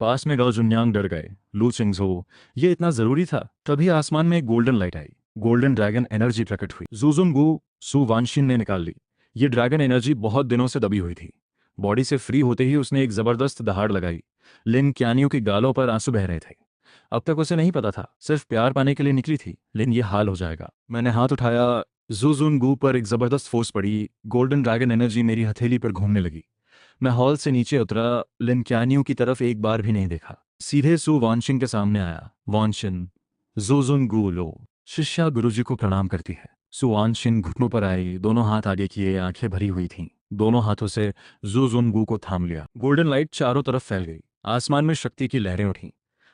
पास में गाओ जुन्यांग डर गए। लू चिंगझो, ये इतना जरूरी था? तभी आसमान में एक गोल्डन लाइट आई। गोल्डन ड्रैगन एनर्जी प्रकट हुई। जुजुंगू सु वानशिन ने निकाल ली। ये ड्रैगन एनर्जी बहुत दिनों से दबी हुई थी। बॉडी से फ्री होते ही उसने एक जबरदस्त दहाड़ लगाई। लिन कैनियो की गालों पर आंसू बह रहे थे। अब तक उसे नहीं पता था, सिर्फ प्यार पाने के लिए निकली थी, लेकिन ये हाल हो जाएगा। मैंने हाथ उठाया। जुजुनगू पर एक जबरदस्त फोर्स पड़ी। गोल्डन ड्रैगन एनर्जी मेरी हथेली पर घूमने लगी। मैं हॉल से नीचे उतरा, लिन क्यानियों की तरफ एक बार भी नहीं देखा। सीधे सु वानशिन के सामने आया। वानशिन, जोजुन गुलो। शिष्या गुरुजी को प्रणाम करती है। सु वानशिन घुटनों पर आई, दोनों हाथ आगे किए, आंखें भरी हुई थीं। दोनों हाथों से जोजुन गु को थाम लिया। गोल्डन लाइट चारों तरफ फैल गई। आसमान में शक्ति की लहरें उठीं।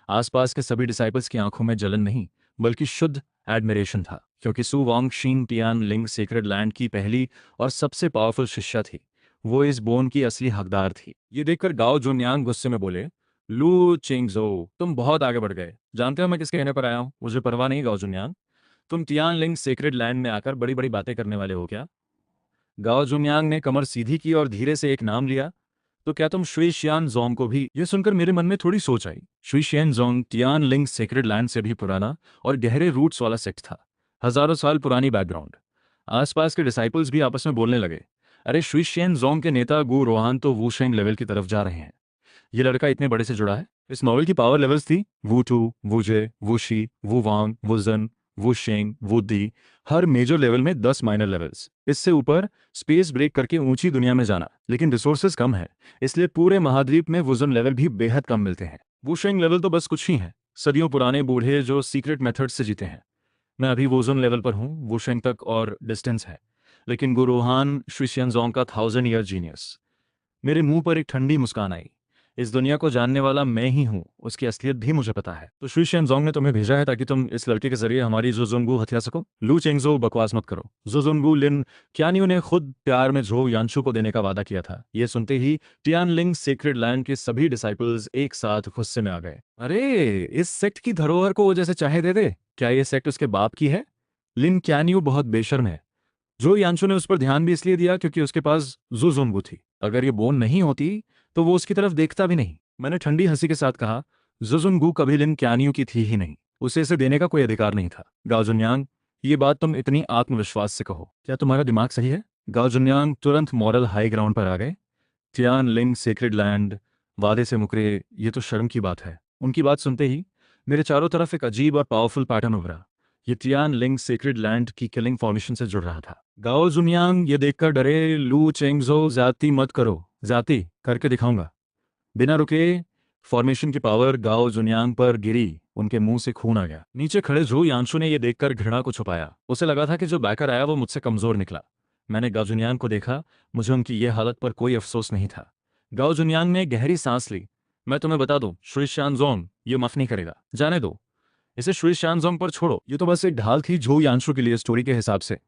आसपास के सभी डिसाइपल्स की आंखों में जलन नहीं, बल्कि शुद्ध एडमिरेशन था, क्योंकि सु वांगशिन टियान लिंग सेक्रेड लैंड की पहली और सबसे पावरफुल शिष्या थी। वो इस बोन की असली हकदार थी। ये देखकर गाओ जुनयांग गुस्से में बोले, लू चिंगजो, तुम बहुत आगे बढ़ गए। जानते हो मैं किसके कहने पर आया हूँ? मुझे परवाह नहीं गाओ जुनयांग। तुम टियान लिंग सेक्रेड लैंड में आकर बड़ी बड़ी बातें करने वाले हो क्या? गाओ जुनयांग ने कमर सीधी की और धीरे से एक नाम लिया। तो क्या तुम शुई शियान जोंग को भी? यह सुनकर मेरे मन में थोड़ी सोच आई। शुई शियान जोंग टियान लिंग सेक्रेड लैंड से भी पुराना और गहरे रूट्स वाला सेक्ट था। हजारों साल पुरानी बैकग्राउंड। आसपास के डिसाइपल्स भी आपस में बोलने लगे, अरे शुई शियान जोंग के नेता गु रोहान तो वू शेंग लेवल की तरफ जा रहे हैं। ये लड़का इतने बड़े से जुड़ा है। इस नॉवल की पावर लेवल्स थी वू to, Wu J, Wu she, वू वांग, वू जन, वू शेंग, वू दी। हर मेजर लेवल में 10 माइनर लेवल्स। इससे ऊपर स्पेस ब्रेक करके ऊंची दुनिया में जाना। लेकिन रिसोर्सेज कम है, इसलिए पूरे महाद्वीप में वुजन लेवल भी बेहद कम मिलते हैं। वू शेंग लेवल तो बस कुछ ही है, सदियों पुराने बूढ़े जो सीक्रेट मेथड से जीते हैं। मैं अभी वुजन लेवल पर हूँ, वू शेंग तक और डिस्टेंस है। लेकिन गुरुहान शुशियनजोंग का 1000 ईयर जीनियस। मेरे मुंह पर एक ठंडी मुस्कान आई। इस दुनिया को जानने वाला मैं ही हूँ, उसकी असलियत भी मुझे पता है। तो शुई शेनजोंग ने तुम्हें भेजा है ताकि तुम इस लड़के के जरिए हमारी जोजुनगु हथिया सको। लू चेंगजो, बकवास मत करो। जोजुनगु लिन क्यानियो ने खुद प्यार में झो यानशु को देने का वादा किया था। ये सुनते ही टियानलिंग सेक्रेड लैंड के सभी डिसाइपल्स एक साथ गुस्से में आ गए। अरे, इस सेक्ट की धरोहर को वो जैसे चाहे दे दे। क्या ये सेक्ट उसके बाप की है? लिन क्यानियो बहुत बेशर्म है। जो यानशु ने उस पर ध्यान भी इसलिए दिया क्योंकि उसके पास जोजोंगू थी। अगर ये बोन नहीं होती तो वो उसकी तरफ देखता भी नहीं। मैंने ठंडी हंसी के साथ कहा, जोजुनगू कभी लिन क्यानियों की थी ही नहीं। उसे इसे देने का कोई अधिकार नहीं था। गाओ जुन्यांग, ये बात तुम इतनी आत्मविश्वास से कहो, क्या तुम्हारा दिमाग सही है? गाओ जुन्यांग तुरंत मॉरल हाई ग्राउंड पर आ गए। टियान लिंग सेक्रेड लैंड, वादे से मुकरे, ये तो शर्म की बात है। उनकी बात सुनते ही मेरे चारों तरफ एक अजीब और पावरफुल पैटर्न उभरा। ये टियान लिंग सेक्रेड लैंड की किलिंग फॉर्मेशन से जुड़ रहा था। गाओ जुनियांग ये देखकर डरे, लू चेंगजो जाति मत करो, जाति करके दिखाऊंगा। बिना रुके फॉर्मेशन की पावर गाओ जुनियांग पर गिरी। उनके मुंह से खून आ गया। नीचे खड़े झू यांशु ने यह देखकर घृणा को छुपाया। उसे लगा था कि जो बैकर आया वो मुझसे कमजोर निकला। मैंने गाओ जुनियांग को देखा, मुझे उनकी यह हालत पर कोई अफसोस नहीं था। गाओ जुनियांग ने गहरी सांस ली। मैं तुम्हें बता दूं, श्री शानजोंग ये माफ नहीं करेगा, जाने दो इसे। श्री शानजोंग पर छोड़ो, ये तो बस एक ढाल थी झू यांशु के लिए स्टोरी के हिसाब से।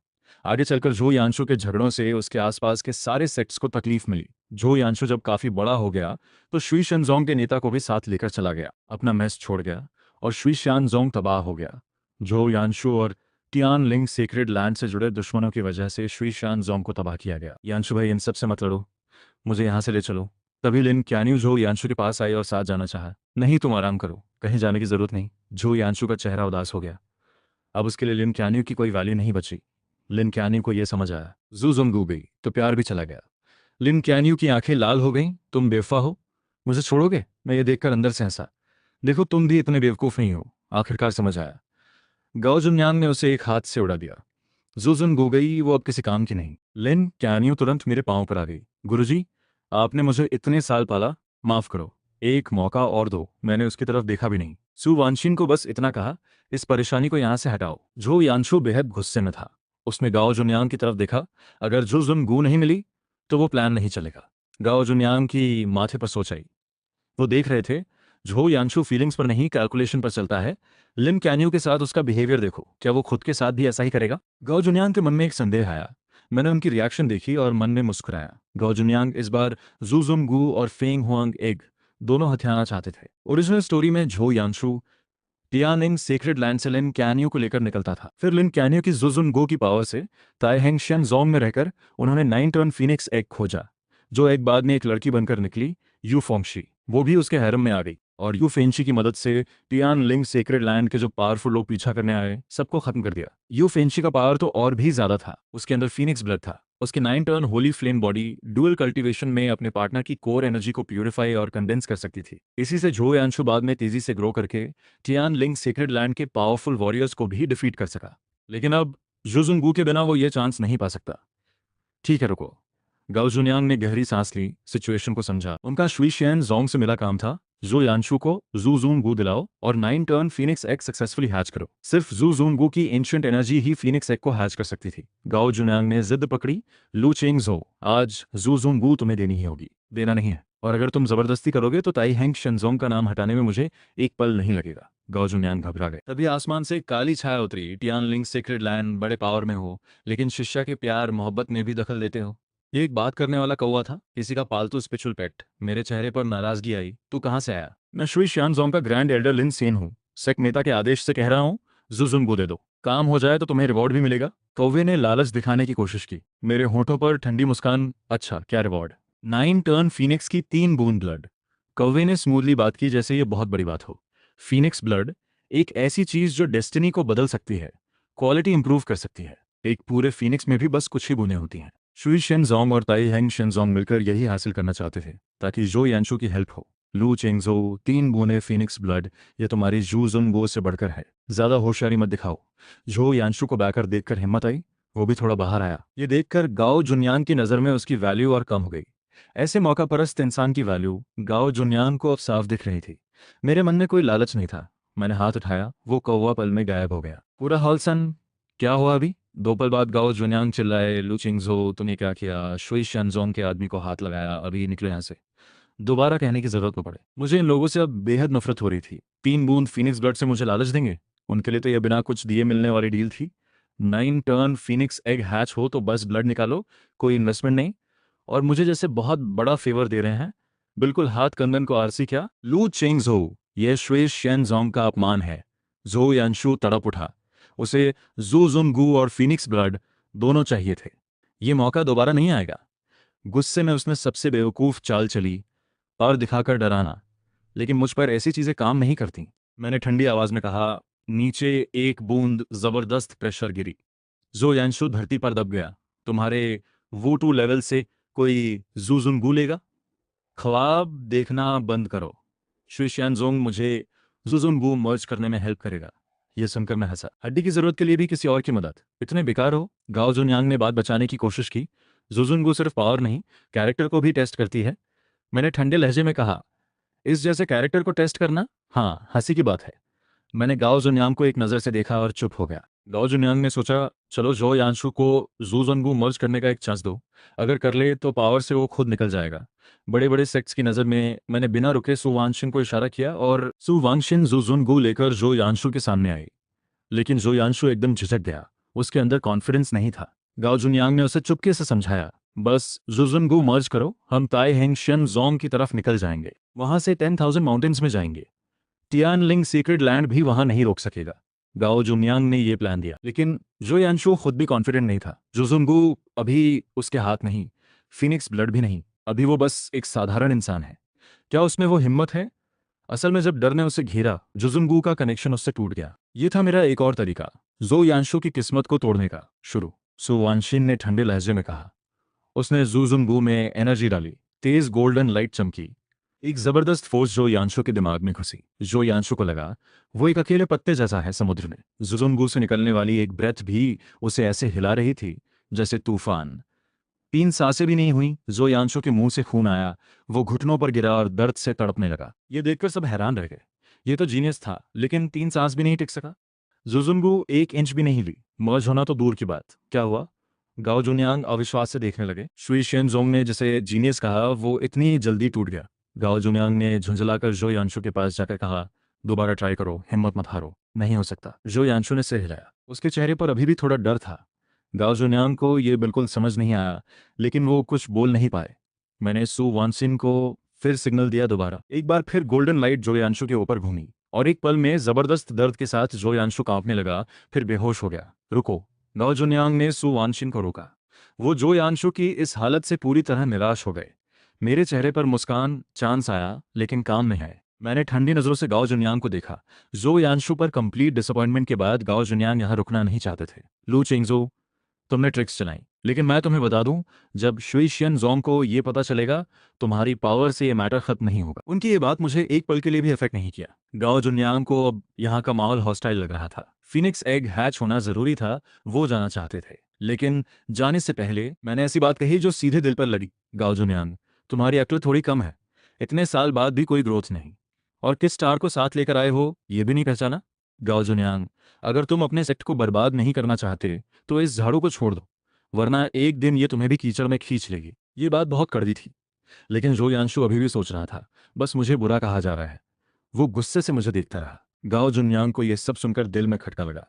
आगे चलकर झो यांशु के झगड़ों से उसके आसपास के सारे सेक्ट्स को तकलीफ मिली। झो यांशु जब काफी बड़ा हो गया तो शुई शनजोंग के नेता को भी साथ लेकर चला गया, अपना मैस छोड़ गया और शुई शानजोंग तबाह हो गया। झो यांशु और टियान लिंग सेक्रेड लैंड से जुड़े दुश्मनों की वजह से शुई शानजोंग को तबाह किया गया। यांशु भाई, इन सब से मत लड़ो, मुझे यहाँ से ले चलो। तभी लिन क्यान्यू झो यांशु के पास आई और साथ जाना चाहा। नहीं, तुम आराम करो, कहीं जाने की जरूरत नहीं। झो यांशु का चेहरा उदास हो गया। अब उसके लिए लिन क्यान्यू की कोई वैल्यू नहीं बची। लिन क्यान्यू को यह समझ आया, जूजुंगू गई तो प्यार भी चला गया। लिन क्यान्यू की आंखें लाल हो गईं। तुम बेवफा हो, मुझे छोड़ोगे? मैं ये देखकर अंदर से हंसा। देखो, तुम भी इतने बेवकूफ नहीं हो, आखिरकार समझ आया। गाओ जुन्यांग ने उसे एक हाथ से उड़ा दिया। जूजुंगू गई, वो अब किसी काम की नहीं। लिन क्यान्यू तुरंत मेरे पांव पर आ गई। गुरुजी, आपने मुझे इतने साल पाला, माफ करो, एक मौका और दो। मैंने उसकी तरफ देखा भी नहीं। सु वानशिन को बस इतना कहा, इस परेशानी को यहां से हटाओ। झो यानशु बेहद गुस्से में था। उसने गाओ जुन्यांग की तरफ देखा। अगर जुजुन गू नहीं मिली तो वो प्लान नहीं चलेगा। गाओ जुन्यांग की माथे पर सोच आई। वो देख रहे थे झो यानशु फीलिंग्स पर नहीं, कैलकुलेशन पर चलता है। लिन कैन्यू के साथ उसका बिहेवियर देखो, क्या वो खुद के साथ भी ऐसा ही करेगा? गाओ जुन्यांग के मन में एक संदेह आया। मैंने उनकी रिएक्शन देखी और मन में मुस्कुराया। गाओ जुन्यांग इस बार जूजुम गू और फेंग हुआंग एग दोनों हथियाना चाहते थे। ओरिजिनल स्टोरी में झो यानशु टियानिंग सेक्रेड लैंड से लिन कैन्यू को लेकर निकलता था। फिर लिन कैन्यू की जुजुन गो की पावर से ताइहेंग शेनजोंग में रहकर उन्होंने 9 टर्न फीनिक्स एग खोजा, जो एक बाद में एक लड़की बनकर निकली, यू फोंगशी। वो भी उसके हैरम में आ गई और यू फेंशी की मदद से टियान लिंग सेक्रेड लैंड के जो पावरफुल लोग पीछा करने आए सबको खत्म कर दिया। यू फेंशी का पावर तो और भी ज्यादा था। उसके अंदर फीनिक्स ब्लड था। उसके 9 turn Holi flame body dual cultivation में अपने पार्टनर की कोर एनर्जी को प्यूरिफाई और कंडेंस कर सकती थी। इसी से झो यांशु बाद में तेजी से ग्रो करके टियान लिंग सेक्रेड लैंड के पावरफुल वॉरियर्स को भी डिफीट कर सका। लेकिन अब जुजुंगू के बिना वो ये चांस नहीं पा सकता। ठीक है, रुको, गाओ जुनियांग ने गहरी सांस ली, सिचुएशन को समझा। उनका शुई शेन जोंग से मिला काम था, जो यानशु को जू जूंगू दिलाओ और 9 turn Phoenix egg successfully hatch करो। सिर्फ जू जूंगू की एंशिएंट एनर्जी ही फीनिक्स एग को हैच कर सकती थी। गाओ जुनियांग ने जिद पकड़ी, लू चेंगजो, आज जू जूंगू तुम्हें देनी ही होगी। देना नहीं है, और अगर तुम जबरदस्ती करोगे तो ताई हैंग शेनजोंग का नाम हटाने में मुझे एक पल नहीं लगेगा। गाओ जुनियांग घबरा गए। तभी आसमान से काली छाया उतरी। टियानलिंग सेक्रेड लैंड बड़े पावर में हो, लेकिन शिष्या के प्यार मोहब्बत में भी दखल देते हो। ये एक बात करने वाला कौवा था, किसी का पालतू स्पिरिचुअल पेट। मेरे चेहरे पर नाराजगी आई। तू कहाँ से आया? मैं शुई शियानजोंग का ग्रैंड एल्डर लिन सेन हूँ। सेक नेता के आदेश से कह रहा हूँ, जुजुंगू दे दो। काम हो जाए तो तुम्हें रिवॉर्ड भी मिलेगा। कौवे ने लालच दिखाने की कोशिश की। मेरे होठों पर ठंडी मुस्कान। अच्छा, क्या रिवॉर्ड? 9 टर्न फीनिक्स की 3 बूंद ब्लड। कौवे ने स्मूथली बात की जैसे ये बहुत बड़ी बात हो। फीनिक्स ब्लड एक ऐसी चीज जो डेस्टिनी को बदल सकती है, क्वालिटी इंप्रूव कर सकती है। एक पूरे फीनिक्स में भी बस कुछ ही बूंदें होती हैं। शुई शेनजोंग और ताई हैंग शेनजोंग मिलकर यही हासिल करना चाहते थे, ताकि जो यानशु की हेल्प हो। लू चेंगजो, 3 बूंदे फीनिक्स ब्लड, ये तुम्हारी जू जुनगो से बढ़कर है। ज्यादा होशियारी मत दिखाओ। जो यानशु को बैकर देखकर हिम्मत आई, वो भी थोड़ा बाहर आया। ये देखकर गाओ जुनियांग की नजर में उसकी वैल्यू और कम हो गई। ऐसे मौका परस्त इंसान की वैल्यू गाओ जुनियांग को अब साफ दिख रही थी। मेरे मन में कोई लालच नहीं था। मैंने हाथ उठाया, वो कौवा पल में गायब हो गया। पूरा हॉल सन, क्या हुआ अभी? 2 पल बाद गाओ जुनियांग चिल्लाए, लू चिंगजो तुमने क्या किया? शुई शेनजोंग के आदमी को हाथ लगाया, अभी निकले यहाँ से। दोबारा कहने की जरूरत न पड़े। मुझे इन लोगों से अब बेहद नफरत हो रही थी। 3 बूंद फीनिक्स ब्लड से मुझे लालच देंगे? उनके लिए तो यह बिना कुछ दिए मिलने वाली डील थी। 9 टर्न फीनिक्स एग हैच हो तो बस ब्लड निकालो, कोई इन्वेस्टमेंट नहीं। और मुझे जैसे बहुत बड़ा फेवर दे रहे हैं। बिल्कुल हाथ कंगन को आरसी क्या। लू चेंगजो, यह श्वेश शेनजोंग का अपमान है। जो यानशु तड़प उठा। उसे जू जुनगू और फीनिक्स ब्लड दोनों चाहिए थे। ये मौका दोबारा नहीं आएगा। गुस्से में उसने सबसे बेवकूफ चाल चली और दिखाकर डराना, लेकिन मुझ पर ऐसी चीजें काम नहीं करती। मैंने ठंडी आवाज में कहा। नीचे एक बूंद जबरदस्त प्रेशर गिरी। जो यांशु धरती पर दब गया। तुम्हारे वूटू लेवल से कोई जूजुन लेगा? ख्वाब देखना बंद करो। शुई शियानजोंग मुझे जुजुनगू मर्ज करने में हेल्प करेगा। यह सुनकर मैं हंसा। हड्डी की जरूरत के लिए भी किसी और की मदद? इतने बेकार हो। गाओ जुनयांग ने बात बचाने की कोशिश की। जुजुनगू सिर्फ पावर नहीं, कैरेक्टर को भी टेस्ट करती है। मैंने ठंडे लहजे में कहा, इस जैसे कैरेक्टर को टेस्ट करना? हाँ, हंसी की बात है। मैंने गाओ जुनियांग को एक नज़र से देखा और चुप हो गया। गाओ जुनियांग ने सोचा, चलो जो यानशु को जू जंगू मर्ज करने का एक चांस दो। अगर कर ले तो पावर से वो खुद निकल जाएगा। बड़े बड़े सेक्ट्स की नज़र में मैंने बिना रुके सु वांगशिन को इशारा किया और सु वांगशिन जू जुनगू लेकर जो यानशु के सामने आई। लेकिन जो यानशु एकदम झिझक गया। उसके अंदर कॉन्फिडेंस नहीं था। गाओ जुनियांग ने उसे चुपके से समझाया, बस जुजुनगू मर्ज करो, हम ताई हेंग शेन जोंग की तरफ निकल जाएंगे। वहां से 10,000 माउंटेन्स में जाएंगे। टियानलिंग सीक्रेट लैंड भी वहां नहीं रोक सकेगा। गाओ जुनियांग ने यह प्लान दिया, लेकिन जो यानशु खुद भी कॉन्फिडेंट नहीं था। जुजुनगू अभी उसके हाथ नहीं, फिनिक्स ब्लड भी नहीं। अभी वो बस एक साधारण इंसान है। क्या उसमें वो हिम्मत है? असल में जब डर ने उसे घेरा, जुजुनगू का कनेक्शन उससे टूट गया। ये था मेरा एक और तरीका, जो यानशु की किस्मत को तोड़ने का। शुरू, सु वानशिन ने ठंडे लहजे में कहा। उसने जुजुनगू में एनर्जी डाली। तेज गोल्डन लाइट चमकी। एक जबरदस्त फोर्स जो यानशु के दिमाग में घुसी। जो यानशु को लगा वो एक अकेले पत्ते जैसा है समुद्र में। जुजुनगू से निकलने वाली एक ब्रेथ भी उसे ऐसे हिला रही थी जैसे तूफान। 3 सांसें भी नहीं हुई, जो यानशु के मुंह से खून आया। वो घुटनों पर गिरा और दर्द से तड़पने लगा। ये देखकर सब हैरान रह गए। ये तो जीनियस था, लेकिन 3 सांस भी नहीं टिक सका। जुजुनगू 1 इंच भी नहीं ली। मर्ज होना तो दूर की बात, क्या हुआ? गाओ जुनियांग अविश्वास से देखने लगे। शुई शेनजोंग ने जिसे जीनियस कहा वो इतनी जल्दी टूट गया। गाओ जुनियांग ने झुंझलाकर जो यानशु के पास जाकर कहा, दोबारा ट्राई करो, हिम्मत मत हारो। नहीं हो सकता। जो यानशु ने सिर हिलाया। उसके चेहरे पर अभी भी थोड़ा डर था। गाओ जुनियांग को यह बिल्कुल समझ नहीं आया, लेकिन वो कुछ बोल नहीं पाए। मैंने सु वानसिन को फिर सिग्नल दिया। दोबारा एक बार फिर गोल्डन लाइट जो यानशु के ऊपर घूमी और एक पल में जबरदस्त दर्द के साथ जो यानशु कांपने लगा, फिर बेहोश हो गया। रुको। गाओ जुनियांग ने सु वानशिन को रोका। वो जो यानशु की इस हालत से पूरी तरह निराश हो गए। मेरे चेहरे पर मुस्कान चांस आया, लेकिन काम में है। मैंने ठंडी नजरों से गाओ जुनियांग को देखा। जो यानशु पर कंप्लीट डिसअपॉइंटमेंट के बाद गाओ जुनियांग यहां रुकना नहीं चाहते थे। लू चिंगजो, तुमने ट्रिक्स चलाई, लेकिन मैं तुम्हें बता दूं, जब शुई शियन जोंग को ये पता चलेगा, तुम्हारी पावर से ये मैटर खत्म नहीं होगा। उनकी ये बात मुझे एक पल के लिए भी इफेक्ट नहीं किया। गाओ जुनियांग को अब यहाँ का माहौल हॉस्टाइल लग रहा था। फिनिक्स एग हैच होना जरूरी था, वो जाना चाहते थे। लेकिन जाने से पहले मैंने ऐसी बात कही जो सीधे दिल पर लगी। गाओ जुनियांग, तुम्हारी अक्ल थोड़ी कम है। इतने साल बाद भी कोई ग्रोथ नहीं, और किस स्टार को साथ लेकर आए हो ये भी नहीं पहचाना। गाओ जुनियांग, अगर तुम अपने सेक्ट को बर्बाद नहीं करना चाहते तो इस झाड़ू को छोड़ दो, वरना एक दिन ये तुम्हें भी कीचड़ में खींच लेगी। ये बात बहुत कड़वी थी, लेकिन जो यांशु अभी भी सोच रहा था बस मुझे बुरा कहा जा रहा है। वो गुस्से से मुझे देखता रहा। गाओ जुनियांग को यह सब सुनकर दिल में खटका लगा।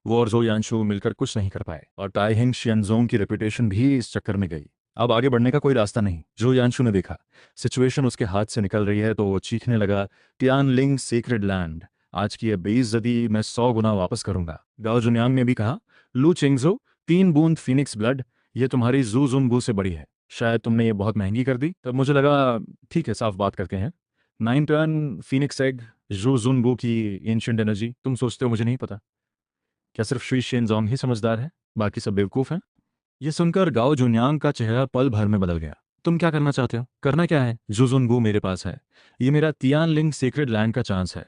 वो और जो यांशु मिलकर कुछ नहीं कर पाए, और टाइहिंग शियनजोंग की रेपुटेशन भी इस चक्कर में गई। अब आगे बढ़ने का कोई रास्ता नहीं। जो यांशु ने देखा सिचुएशन उसके हाथ से निकल रही है तो वो चीखने लगा, तियानलिंग सीक्रेट लैंड, आज की यह बेइज्जती मैं 100 गुना वापस करूंगा। गाओ जुनियांग ने भी कहा, लू चिंगजो, 3 बूंद फीनिक्स ब्लड, ये तुम्हारी जू जुनबू से बड़ी है। शायद तुमने ये बहुत महंगी कर दी। तब मुझे लगा ठीक है, साफ बात करते हैं। 9 टन फीनिक्स एग, जू जुनबू की एंशिएंट एनर्जी। तुम सोचते हो मुझे नहीं पता? क्या सिर्फ शुई शेनजोंग ही समझदार है, बाकी सब बेवकूफ़ हैं? ये सुनकर गाओ जुनियांग का चेहरा पल भर में बदल गया। तुम क्या करना चाहते हो? करना क्या है? जुजुनबू मेरे पास है। ये मेरा तियानलिंग सीक्रेट लैंड का चांस है।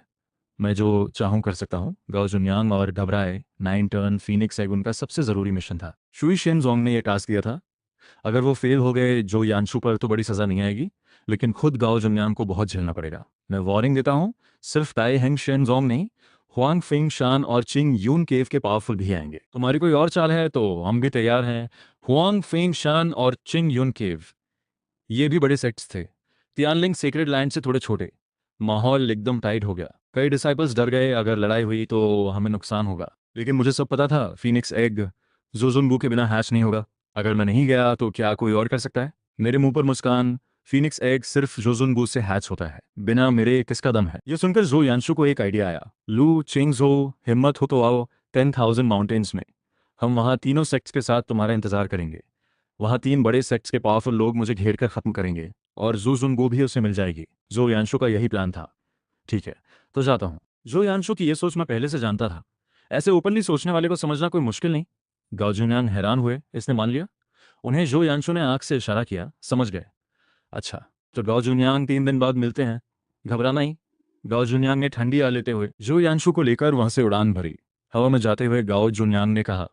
मैं जो चाहूं कर सकता हूं। गाओ जुनियांग और घबराए। 9 टन फीनिक्स एग उनका सबसे जरूरी मिशन था। शुई शेनजोंग ने यह टास्क दिया था। अगर वो फेल हो गए जो यांशु पर तो बड़ी सजा नहीं आएगी, लेकिन खुद गाओ जुनियांग को बहुत झेलना पड़ेगा। मैं वार्निंग देता हूं, सिर्फ ताई हेंग शेनजोंग नहीं, हुआंग फिंग शान और चिंग यून केव के पावरफुल भी आएंगे। तुम्हारी कोई और चाल है तो हम भी तैयार हैं। हुआंग फिंग शान और चिंग यून केव, ये भी बड़े सेट्स थे। तियानलिंग सीक्रेट लैंड से थोड़े छोटे। माहौल एकदम टाइट हो गया। कई डिसाइपल्स डर गए, अगर लड़ाई हुई तो हमें नुकसान होगा। लेकिन मुझे सब पता था, फीनिक्स एग जोजुनबू के बिना हैच नहीं होगा। अगर मैं नहीं गया तो क्या कोई और कर सकता है? मेरे मुंह पर मुस्कान। फीनिक्स एग सिर्फ जोजुनबू से हैच होता है, बिना मेरे किसका दम है? ये सुनकर जो यांशु को एक आइडिया आया। लू चिंगजो, हिम्मत हो तो आओ 10,000 माउंटेन्स में। हम वहाँ तीनों सेक्ट्स के साथ तुम्हारा इंतजार करेंगे। वहाँ 3 बड़े सेक्ट्स के पावरफुल लोग मुझे घेर कर खत्म करेंगे, और जू जुनगो भी उसे मिल जाएगी। जो यांशु का यही प्लान था। ठीक है, तो जाता हूँ। जो यांशु की ये सोच मैं पहले से जानता था। ऐसे ओपनली सोचने वाले को समझना कोई मुश्किल नहीं। गाओ जुनियांग हैरान हुए, इसने मान लिया? उन्हें जो यांशु ने आंख से इशारा किया, समझ गए। अच्छा, तो गाओ जुनियांग 3 दिन बाद मिलते हैं। घबराना ही। गाओ जुनियांग ने ठंडी आ लेते हुए जो यांशु को लेकर वहां से उड़ान भरी। हवा में जाते हुए गाओ जुनियांग ने कहा,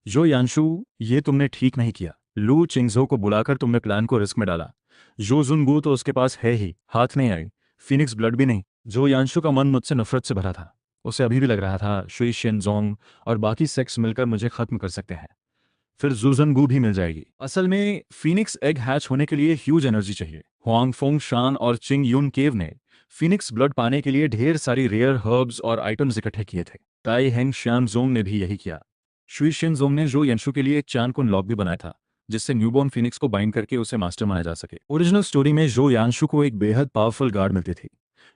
जो यांशु, ये तुमने ठीक नहीं किया। लू चिंगजो को बुलाकर तुमने प्लान को रिस्क में डाला। जो जुनबू तो उसके पास है ही, हाथ नहीं आई। फिनिक्स ब्लड भी नहीं। जो यांशु का मन मुझसे नफरत से भरा था। उसे अभी भी लग रहा था शुई शेनजोंग और बाकी सेक्स मिलकर मुझे खत्म कर सकते हैं। फिर जूजनगू भी मिल जाएगी। असल में फीनिक्स एग हैच होने के लिए ह्यूज एनर्जी चाहिए। हुआंग फोंग शान और चिंग यून केव ने फीनिक्स ब्लड पाने के लिए ढेर सारी रेयर हर्ब्स और आइटम्स इकट्ठे किए थे। ताई हेंग श्यानजोंग ने भी यही किया। शुई शेनजोंग ने जो यंशु के लिए एक चानकुन लॉक भी बनाया था, जिससे न्यूबॉर्न फीनिक्स को बाइंड करके उसे मास्टर माना जा सके। ओरिजिनल स्टोरी में जो यांशु को एक बेहद पावरफुल गार्ड मिलती थी,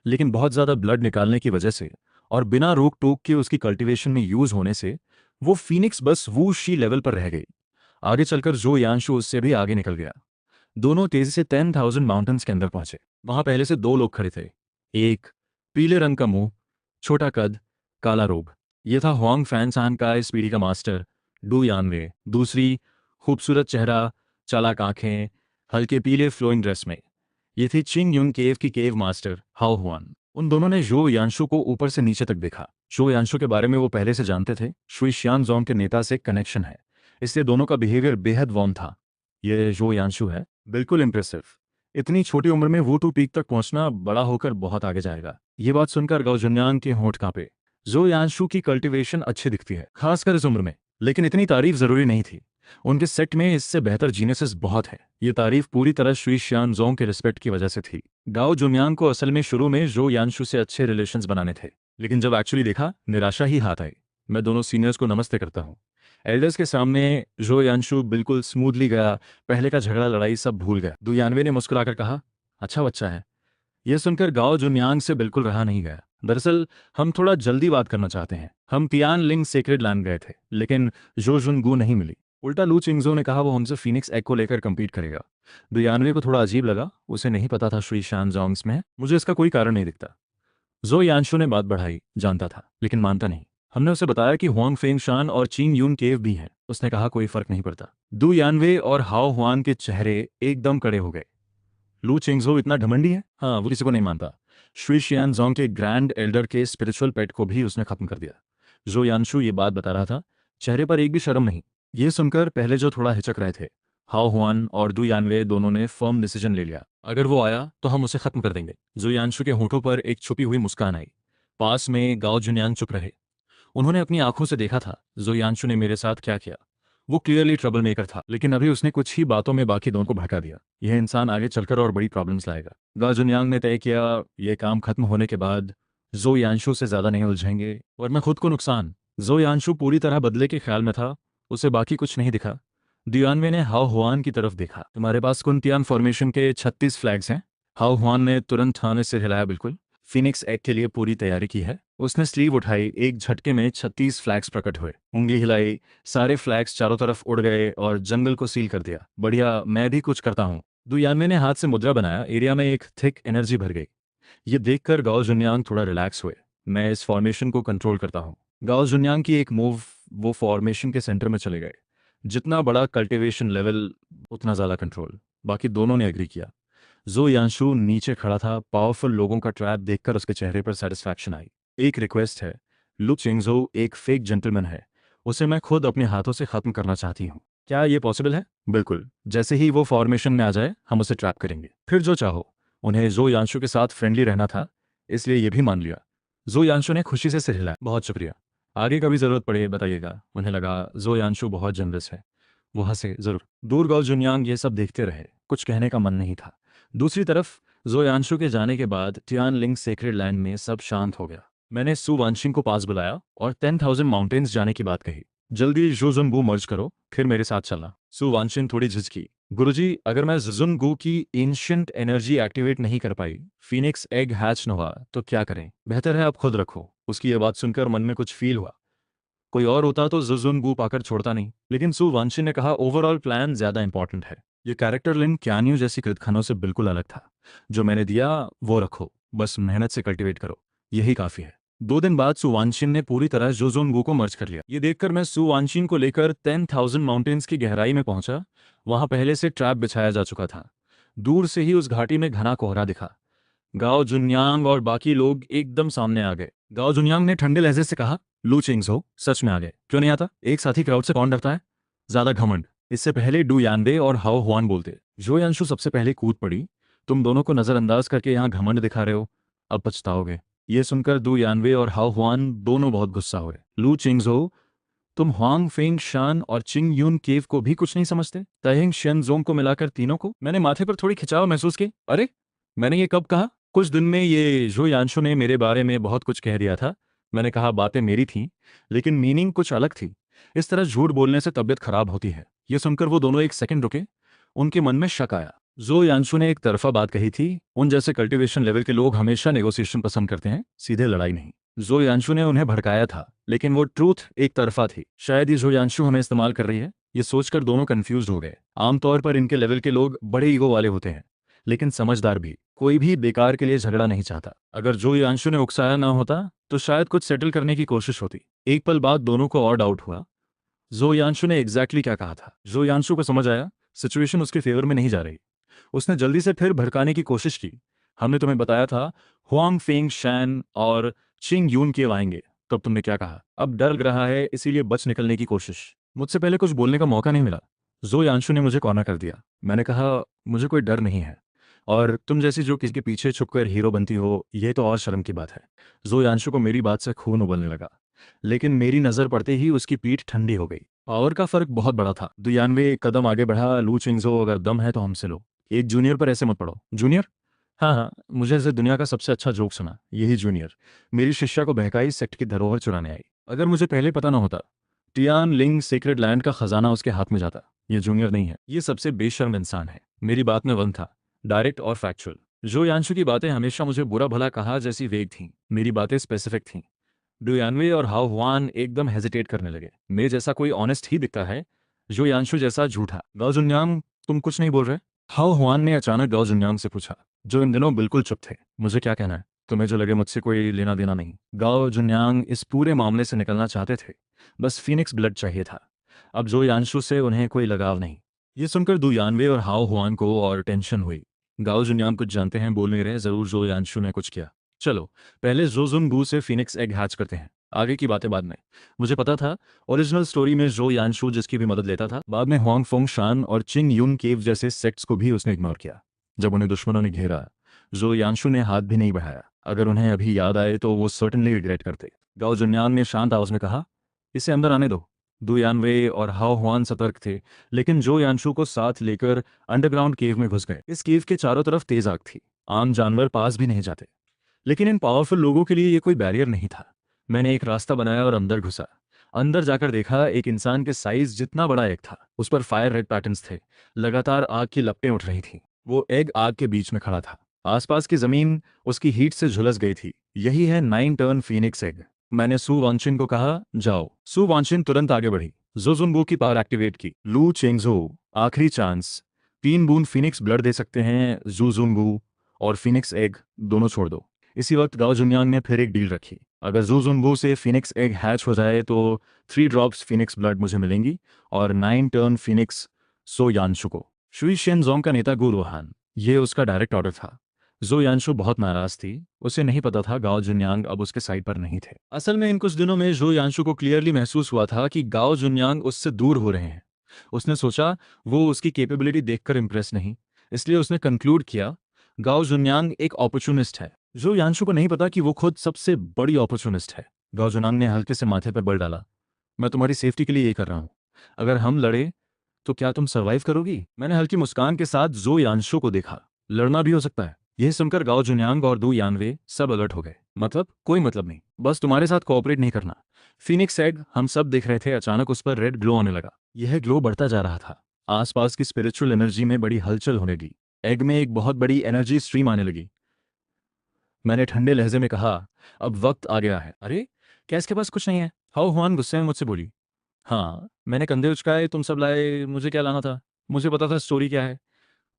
लेकिन बहुत ज्यादा ब्लड निकालने की वजह से और बिना रोक टोक के उसकी कल्टीवेशन में यूज होने से वो फीनिक्स बस वू शी लेवल पर रह गई। आगे चलकर जो यांशु उससे भी आगे निकल गया। दोनों तेजी से 10,000 माउंटेन्स के अंदर पहुंचे। वहां पहले से 2 लोग खड़े थे। एक, पीले रंग का मुंह, छोटा कद, काला रोब। यह था हुआंग फैनसान का इस पीढ़ी का मास्टर, डू यानवे। दूसरी, खूबसूरत चेहरा, चालाक आंखें, हल्के पीले फ्लोइंग ड्रेस में, ये थी चिंग युन केव की केव मास्टर हाओ हुआन। उन दोनों ने जो यांशु को ऊपर से नीचे तक देखा। जो यांशु के बारे में वो पहले से जानते थे, शुई शियानजोंग के नेता से कनेक्शन है, इसलिए दोनों का बिहेवियर बेहद वार्म था। ये जो यांशु है, बिल्कुल इंप्रेसिव। इतनी छोटी उम्र में वो टू पीक तक पहुंचना, बड़ा होकर बहुत आगे जाएगा। ये बात सुनकर गाओ जुनियांग के होंठ कांपे। जो यांशु की कल्टीवेशन अच्छी दिखती है, खासकर इस उम्र में, लेकिन इतनी तारीफ जरूरी नहीं थी। उनके सेट में इससे बेहतर जीनियसेस बहुत है। ये तारीफ पूरी तरह शुई शियानजोंग के रिस्पेक्ट की वजह से थी। गाओ जुनियांग को असल में शुरू में जो यांशु से अच्छे रिलेशंस बनाने थे, लेकिन जब एक्चुअली देखा, निराशा ही हाथ आई। मैं दोनों सीनियर्स को नमस्ते करता हूँ। एल्डर्स के सामने जो यांशु बिल्कुल स्मूथली गया, पहले का झगड़ा लड़ाई सब भूल गया। दुयानवे ने मुस्कुराकर कहा, अच्छा बच्चा है। यह सुनकर गाओ जुनियांग से बिल्कुल रहा नहीं गया। दरअसल हम थोड़ा जल्दी बात करना चाहते हैं। हम तियानलिंग सेक्रेड लैंड गए थे, लेकिन जो जुनगू नहीं मिली। उल्टा लू चिंगजो ने कहा वो हमसे फीनिक्स एग को लेकर compete करेगा। दुयानवे को थोड़ा अजीब लगा, उसे नहीं पता था श्री शानजोंग्स में है। मुझे इसका कोई कारण नहीं दिखता। जो यांशु ने बात बढ़ाई, जानता था लेकिन मानता नहीं। हमने उसे बताया कि हुआंग फेंग शान और चीन यून केव भी हैं। उसने कहा कोई फर्क नहीं पड़ता। दु यानवे और हाओ हुआन के चेहरे एकदम कड़े हो गए। लू चिंगजो इतना घमंडी है? हाँ, वो किसी को नहीं मानता। श्री शियानजोंग के ग्रैंड एल्डर के स्पिरिचुअल पेट को भी उसने खत्म कर दिया। जो यांशु ये बात बता रहा था, चेहरे पर एक भी शर्म नहीं। ये सुनकर पहले जो थोड़ा हिचक रहे थे, हाओ हुआन और दु यानवे दोनों ने फर्म डिसीजन ले लिया। अगर वो आया तो हम उसे खत्म कर देंगे। जू यानशु के होठों पर एक छुपी हुई मुस्कान आई। पास में गाओ जुनियांग चुप रहे। उन्होंने अपनी आंखों से देखा था जो यानशु ने मेरे साथ क्या किया। वो क्लियरली ट्रबल मेकर था, लेकिन अभी उसने कुछ ही बातों में बाकी दोनों को भड़का दिया। यह इंसान आगे चलकर और बड़ी प्रॉब्लम्स लाएगा। गाओ जुनियांग ने तय किया, यह काम खत्म होने के बाद जो यानशु से ज्यादा नहीं उलझेंगे, वरना खुद को नुकसान। जो यानशु पूरी तरह बदले के ख्याल में था, उसे बाकी कुछ नहीं दिखा। दियानवे ने हाओ हुआन की तरफ देखा। तुम्हारे पास कुंतियान फॉर्मेशन के 36 फ्लैग्स हैं। हाओ हुआन ने तुरंत ठाने से हिलाया। बिल्कुल, फिनिक्स एग के लिए पूरी तैयारी की है। उसने स्लीव उठाई, एक झटके में 36 फ्लैग्स प्रकट हुए। उंगली हिलाई, सारे फ्लैग्स चारों तरफ उड़ गए और जंगल को सील कर दिया। बढ़िया, मैं भी कुछ करता हूँ। दुयानवे ने हाथ से मुद्रा बनाया। एरिया में एक थिक एनर्जी भर गई। ये देखकर गाओ जुन्यांग थोड़ा रिलैक्स हुए। मैं इस फॉर्मेशन को कंट्रोल करता हूँ। गाओ जुन्यांग की एक मूव, वो फॉर्मेशन के सेंटर में चले गए। जितना बड़ा कल्टीवेशन लेवल, उतना ज़्यादा कंट्रोल। बाकी दोनों ने एग्री किया। जो यांशु नीचे खड़ा था, पावरफुल लोगों का ट्रैप देखकर उसके चेहरे पर सेटिस्फैक्शन आई। एक रिक्वेस्ट है, लु चिंगजो एक फेक जेंटलमैन है। उसे मैं खुद अपने हाथों से खत्म करना चाहती हूँ। क्या ये पॉसिबल है? बिल्कुल, जैसे ही वो फॉर्मेशन में आ जाए हम उसे ट्रैप करेंगे, फिर जो चाहो। उन्हें जो यांशु के साथ फ्रेंडली रहना था, इसलिए ये भी मान लिया। जो यांशु ने खुशी से सिर हिलाया। बहुत शुक्रिया, आगे कभी जरूरत पड़े बताइएगा। उन्हें लगा जो यांशु बहुत जनरस है। वो हंसे। जरूर। दूर गाओ जुन्यांग ये सब देखते रहे। कुछ कहने का मन नहीं था। दूसरी तरफ जो यांशु के जाने के बाद टियान लिंग सेक्रेड लैंड में सब शांत हो गया। मैंने सु वानशिंग को पास बुलाया और 10,000 माउंटेन्स जाने की बात कही। जल्दी जुजुनगु मर्ज करो, फिर मेरे साथ चलना। सु वानशिंग थोड़ी झिझकी। गुरुजी, अगर मैं जुजुनगु की एंशिएंट एनर्जी एक्टिवेट नहीं कर पाई, फिनिक्स एग हैच न हुआ, तो क्या करें? बेहतर है आप खुद रखो। उसकी ये बात सुनकर मन में कुछ फील हुआ। कोई और होता तो जुजुनगु पाकर छोड़ता नहीं, लेकिन सु वानशिन ने कहा ओवरऑल प्लान ज्यादा इंपॉर्टेंट है। ये कैरेक्टर लिन क्यान्यू जैसी कृतखनों से बिल्कुल अलग था। जो मैंने दिया वो रखो, बस मेहनत से कल्टीवेट करो, यही काफी है। 2 दिन बाद सु वानशिन ने पूरी तरह जोजोनगु को मर्ज कर लिया। ये देखकर मैं सु वानशिन को लेकर 10,000 माउंटेन्स की गहराई में पहुंचा। वहां पहले से ट्रैप बिछाया जा चुका था। दूर से ही उस घाटी में घना कोहरा दिखा। गाओ जुन्यांग और बाकी लोग एकदम सामने आ गए। गाओ जुन्यांग ने ठंडे लहजे से कहा, लू चिंग्सो सच में आ गए। क्यों नहीं आता? एक साथी क्राउड से कौन डरता है? ज्यादा घमंड। इससे पहले डू यानबे और हाओ हुआन बोलते। जो यांशु सबसे पहले कूद पड़ी। तुम दोनों को नजरअंदाज करके यहाँ घमंड दिखा रहे हो, अब पछताओगे। ये सुनकर डू यानबे और हाओ हुआन दोनों बहुत गुस्सा हुए। लू चिंग्सो, तुम हुआंग फेंग शान और चिंग यून केव को भी कुछ नहीं समझते? तहिंग शेनजोंग को मिलाकर तीनों को? मैंने माथे पर थोड़ी खिंचाव महसूस की। अरे, मैंने ये कब कहा? कुछ दिन में ये जो यांशु ने मेरे बारे में बहुत कुछ कह दिया था। मैंने कहा बातें मेरी थीं, लेकिन मीनिंग कुछ अलग थी। इस तरह झूठ बोलने से तबीयत खराब होती है। ये सुनकर वो दोनों एक सेकंड रुके। उनके मन में शक आया। जो यांशु ने एक तरफा बात कही थी। उन जैसे कल्टीवेशन लेवल के लोग हमेशा नेगोशिएशन पसंद करते हैं, सीधे लड़ाई नहीं। जो यांशु ने उन्हें भड़काया था, लेकिन वो ट्रूथ एक तरफा थी। शायद ये जो यांशु हमें इस्तेमाल कर रही है। ये सोचकर दोनों कंफ्यूज हो गए। आमतौर पर इनके लेवल के लोग बड़े ईगो वाले होते हैं, लेकिन समझदार भी। कोई भी बेकार के लिए झगड़ा नहीं चाहता। अगर जो यांशु ने उकसाया ना होता तो शायद कुछ सेटल करने की कोशिश होती। एक पल बाद दोनों को और डाउट हुआ, जो यांशु ने एग्जैक्टली क्या कहा था। जो यांशु को समझ आया सिचुएशन उसके फेवर में नहीं जा रही। उसने जल्दी से फिर भड़काने की कोशिश की। हमने तुम्हें बताया था हुआंग फेंग शैन और चिंग यून के आएंगे, तब तुमने क्या कहा? अब डर लग रहा है, इसीलिए बच निकलने की कोशिश। मुझसे पहले कुछ बोलने का मौका नहीं मिला। जो यांशु ने मुझे कॉर्नर कर दिया। मैंने कहा मुझे कोई डर नहीं है, और तुम जैसी जो किसी के पीछे छुपकर हीरो बनती हो, ये तो और शर्म की बात है। जो यांशु को मेरी बात से खून उबलने लगा, लेकिन मेरी नजर पड़ते ही उसकी पीठ ठंडी हो गई। पावर का फर्क बहुत बड़ा था। दुयानवे एक कदम आगे बढ़ा। लू चिंगजो, अगर दम है तो हमसे लो। एक जूनियर पर ऐसे मत पड़ो। जूनियर? हाँ हाँ, मुझे ऐसे दुनिया का सबसे अच्छा जोक सुना, यही जूनियर। मेरी शिष्या को बहकाई, सेक्ट की धरोहर चुराने आई। अगर मुझे पहले पता ना होता, टियान लिंग सीक्रेट लैंड का खजाना उसके हाथ में जाता। ये जूनियर नहीं है, ये सबसे बेशर्म इंसान है। मेरी बात में वन था, डायरेक्ट और फैक्चुअल। जो यांशु की बातें हमेशा मुझे बुरा भला कहा जैसी वेग थीं, मेरी बातें स्पेसिफिक थीं। डुयानवे और हाओ हुआन एकदम हेजिटेट करने लगे। मेरे जैसा कोई ऑनेस्ट ही दिखता है, जो यांशु जैसा झूठा। गाओ जुन्यांग, तुम कुछ नहीं बोल रहे? हाओ हुआन ने अचानक गाओ जुन्यांग से पूछा, जो इन दिनों बिल्कुल चुप थे। मुझे क्या कहना है? तुम्हें जो लगे, मुझसे कोई लेना देना नहीं। गाओ जुन्यांग इस पूरे मामले से निकलना चाहते थे, बस फीनिक्स ब्लड चाहिए था। अब जो यांशु से उन्हें कोई लगाव नहीं। ये सुनकर दुयानवे और हाओ हुआन को और टेंशन हुई। गाओ जुन्यांग कुछ जानते हैं, बोल नहीं रहे। जरूर जो यांशु ने कुछ किया। चलो पहले जोजुनगु से फीनिक्स एग हैच करते हैं। आगे की बातें बाद में। मुझे पता था ओरिजिनल स्टोरी में जो यानशू जिसकी भी मदद लेता था, बाद में हुआंग फोंग शान और चिंग यून केव जैसे सेक्ट्स को भी उसने इग्नोर किया। जब उन्हें दुश्मनों ने घेरा, जो यानशू ने हाथ भी नहीं बढ़ाया। अगर उन्हें अभी याद आए तो वो सर्टनली रिग्रेट करते। गाओ जुन्यांग ने शांत आवाज में कहा, इसे अंदर आने दो। दु यानवे और हाओ हुआन सतर्क थे, लेकिन जो यानशू को साथ लेकर अंडरग्राउंड केव में घुस गए। इस केव के चारों तरफ तेज आग थी, आम जानवर पास भी नहीं जाते, लेकिन इन पावरफुल लोगों के लिए ये कोई बैरियर नहीं था। मैंने एक रास्ता बनाया और अंदर घुसा। अंदर जाकर देखा, एक इंसान के साइज जितना बड़ा एग था, उस पर फायर रेड पैटर्न्स थे, लगातार आग की लपटें उठ रही थी। वो एग आग के बीच में खड़ा था, आसपास की जमीन उसकी हीट से झुलस गई थी। यही है 9 टर्न फीनिक्स एग। मैंने सु वांशिन को कहा, जाओ। सु वांशिन तुरंत आगे बढ़ी, जोजुनबू की पावर एक्टिवेट की। लू चेंगजो, आखिरी चांस, 3 बूंद फीनिक्स ब्लड दे सकते हैं जोजुनबू, और फीनिक्स एग दोनों छोड़ दो। इसी वक्त गाओ जुन्यांग ने फिर एक डील रखी, अगर जोजुनबू से फीनिक्स एग हैच हो जाए तो 3 ड्रॉप्स फीनिक्स ब्लड मुझे मिलेंगी, और 9 टर्न फीनिक्स सो यानशु को। शुई शेनजोंग का नेता गु रोहान, ये उसका डायरेक्ट ऑर्डर था। जो यानशु बहुत नाराज थी, उसे नहीं पता था गाओ जुन्यांग अब उसके साइड पर नहीं थे। असल में इन कुछ दिनों में जो यानशु को क्लियरली महसूस हुआ था कि गाओ जुन्यांग उससे दूर हो रहे हैं। उसने सोचा वो उसकी कैपेबिलिटी देखकर इंप्रेस नहीं, इसलिए उसने कंक्लूड किया गाओ जुन्यांग एक अपॉर्चुनिस्ट है। जो यानशु को नहीं पता कि वो खुद सबसे बड़ी अपॉर्चुनिस्ट है। गाओ जुनांग ने हल्के से माथे पर बल डाला, मैं तुम्हारी सेफ्टी के लिए ये कर रहा हूँ। अगर हम लड़े तो क्या तुम सरवाइव करोगी? मैंने हल्की मुस्कान के साथ जो यानशु को देखा, लड़ना भी हो सकता है। यह सुनकर गाओ जुन्यांग और दु यानवे सब अलर्ट हो गए। मतलब? कोई मतलब नहीं, बस तुम्हारे साथ कोऑपरेट नहीं करना। फिनिक्स एग हम सब देख रहे थे, अचानक उस पर रेड ग्लो आने लगा। यह ग्लो बढ़ता जा रहा था, आसपास की स्पिरिचुअल एनर्जी में बड़ी हलचल होने लगी। एग में एक बहुत बड़ी एनर्जी स्ट्रीम आने लगी। मैंने ठंडे लहजे में कहा, अब वक्त आ गया है। अरे क्या इसके पास कुछ नहीं है? हाओ हुआन गुस्से में मुझसे बोली। हाँ, मैंने कंधे उचकाए, तुम सब लाए, मुझे क्या लाना था? मुझे पता था स्टोरी क्या है,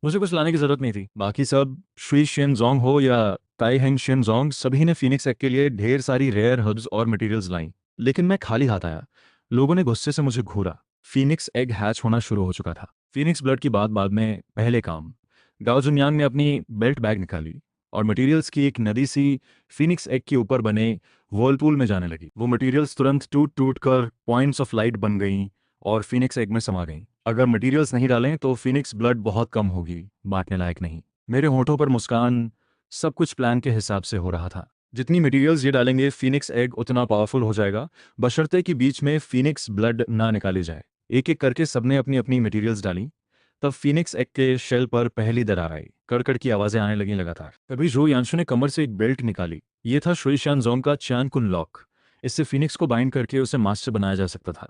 मुझे कुछ लाने की जरूरत नहीं थी। बाकी सब, शुई शेनजोंग हो या ताई हेंग शेनजोंग, सभी ने फीनिक्स एग के लिए ढेर सारी रेयर हर्ब्स और मटेरियल्स लाई, लेकिन मैं खाली हाथ आया। लोगों ने गुस्से से मुझे घूरा। फीनिक्स एग हैच होना शुरू हो चुका था। फीनिक्स ब्लड की बात बाद में, पहले काम। गाओ जुन्यांग ने अपनी बेल्ट बैग निकाली और मटेरियल्स की एक नदी सी फीनिक्स एग के ऊपर बने वर्लपूल में जाने लगी। वो मटेरियल्स तुरंत टूट टूट कर पॉइंट्स ऑफ लाइट बन गईं और फीनिक्स एग में समा गईं। अगर मटेरियल्स नहीं डालें तो फीनिक्स ब्लड बहुत कम होगी, बांटने लायक नहीं। मेरे होठों पर मुस्कान, सब कुछ प्लान के हिसाब से हो रहा था। जितनी मटेरियल्स ये डालेंगे फीनिक्स एग उतना पावरफुल हो जाएगा, बशर्ते कि बीच में फीनिक्स ब्लड ना निकाली जाए। एक एक करके सबने अपनी अपनी मटेरियल्स डाली। तब फीनिक्स एग के शेल पर पहली दरार आई, कड़कड़ की आवाजें आने लगीं लगातार। तभी जो यानशु ने कमर से एक बेल्ट निकाली। ये था शुई शानजोंग का चान कुन लॉक। इससे फीनिक्स को बाइंड करके उसे मास्टर बनाया जा सकता था।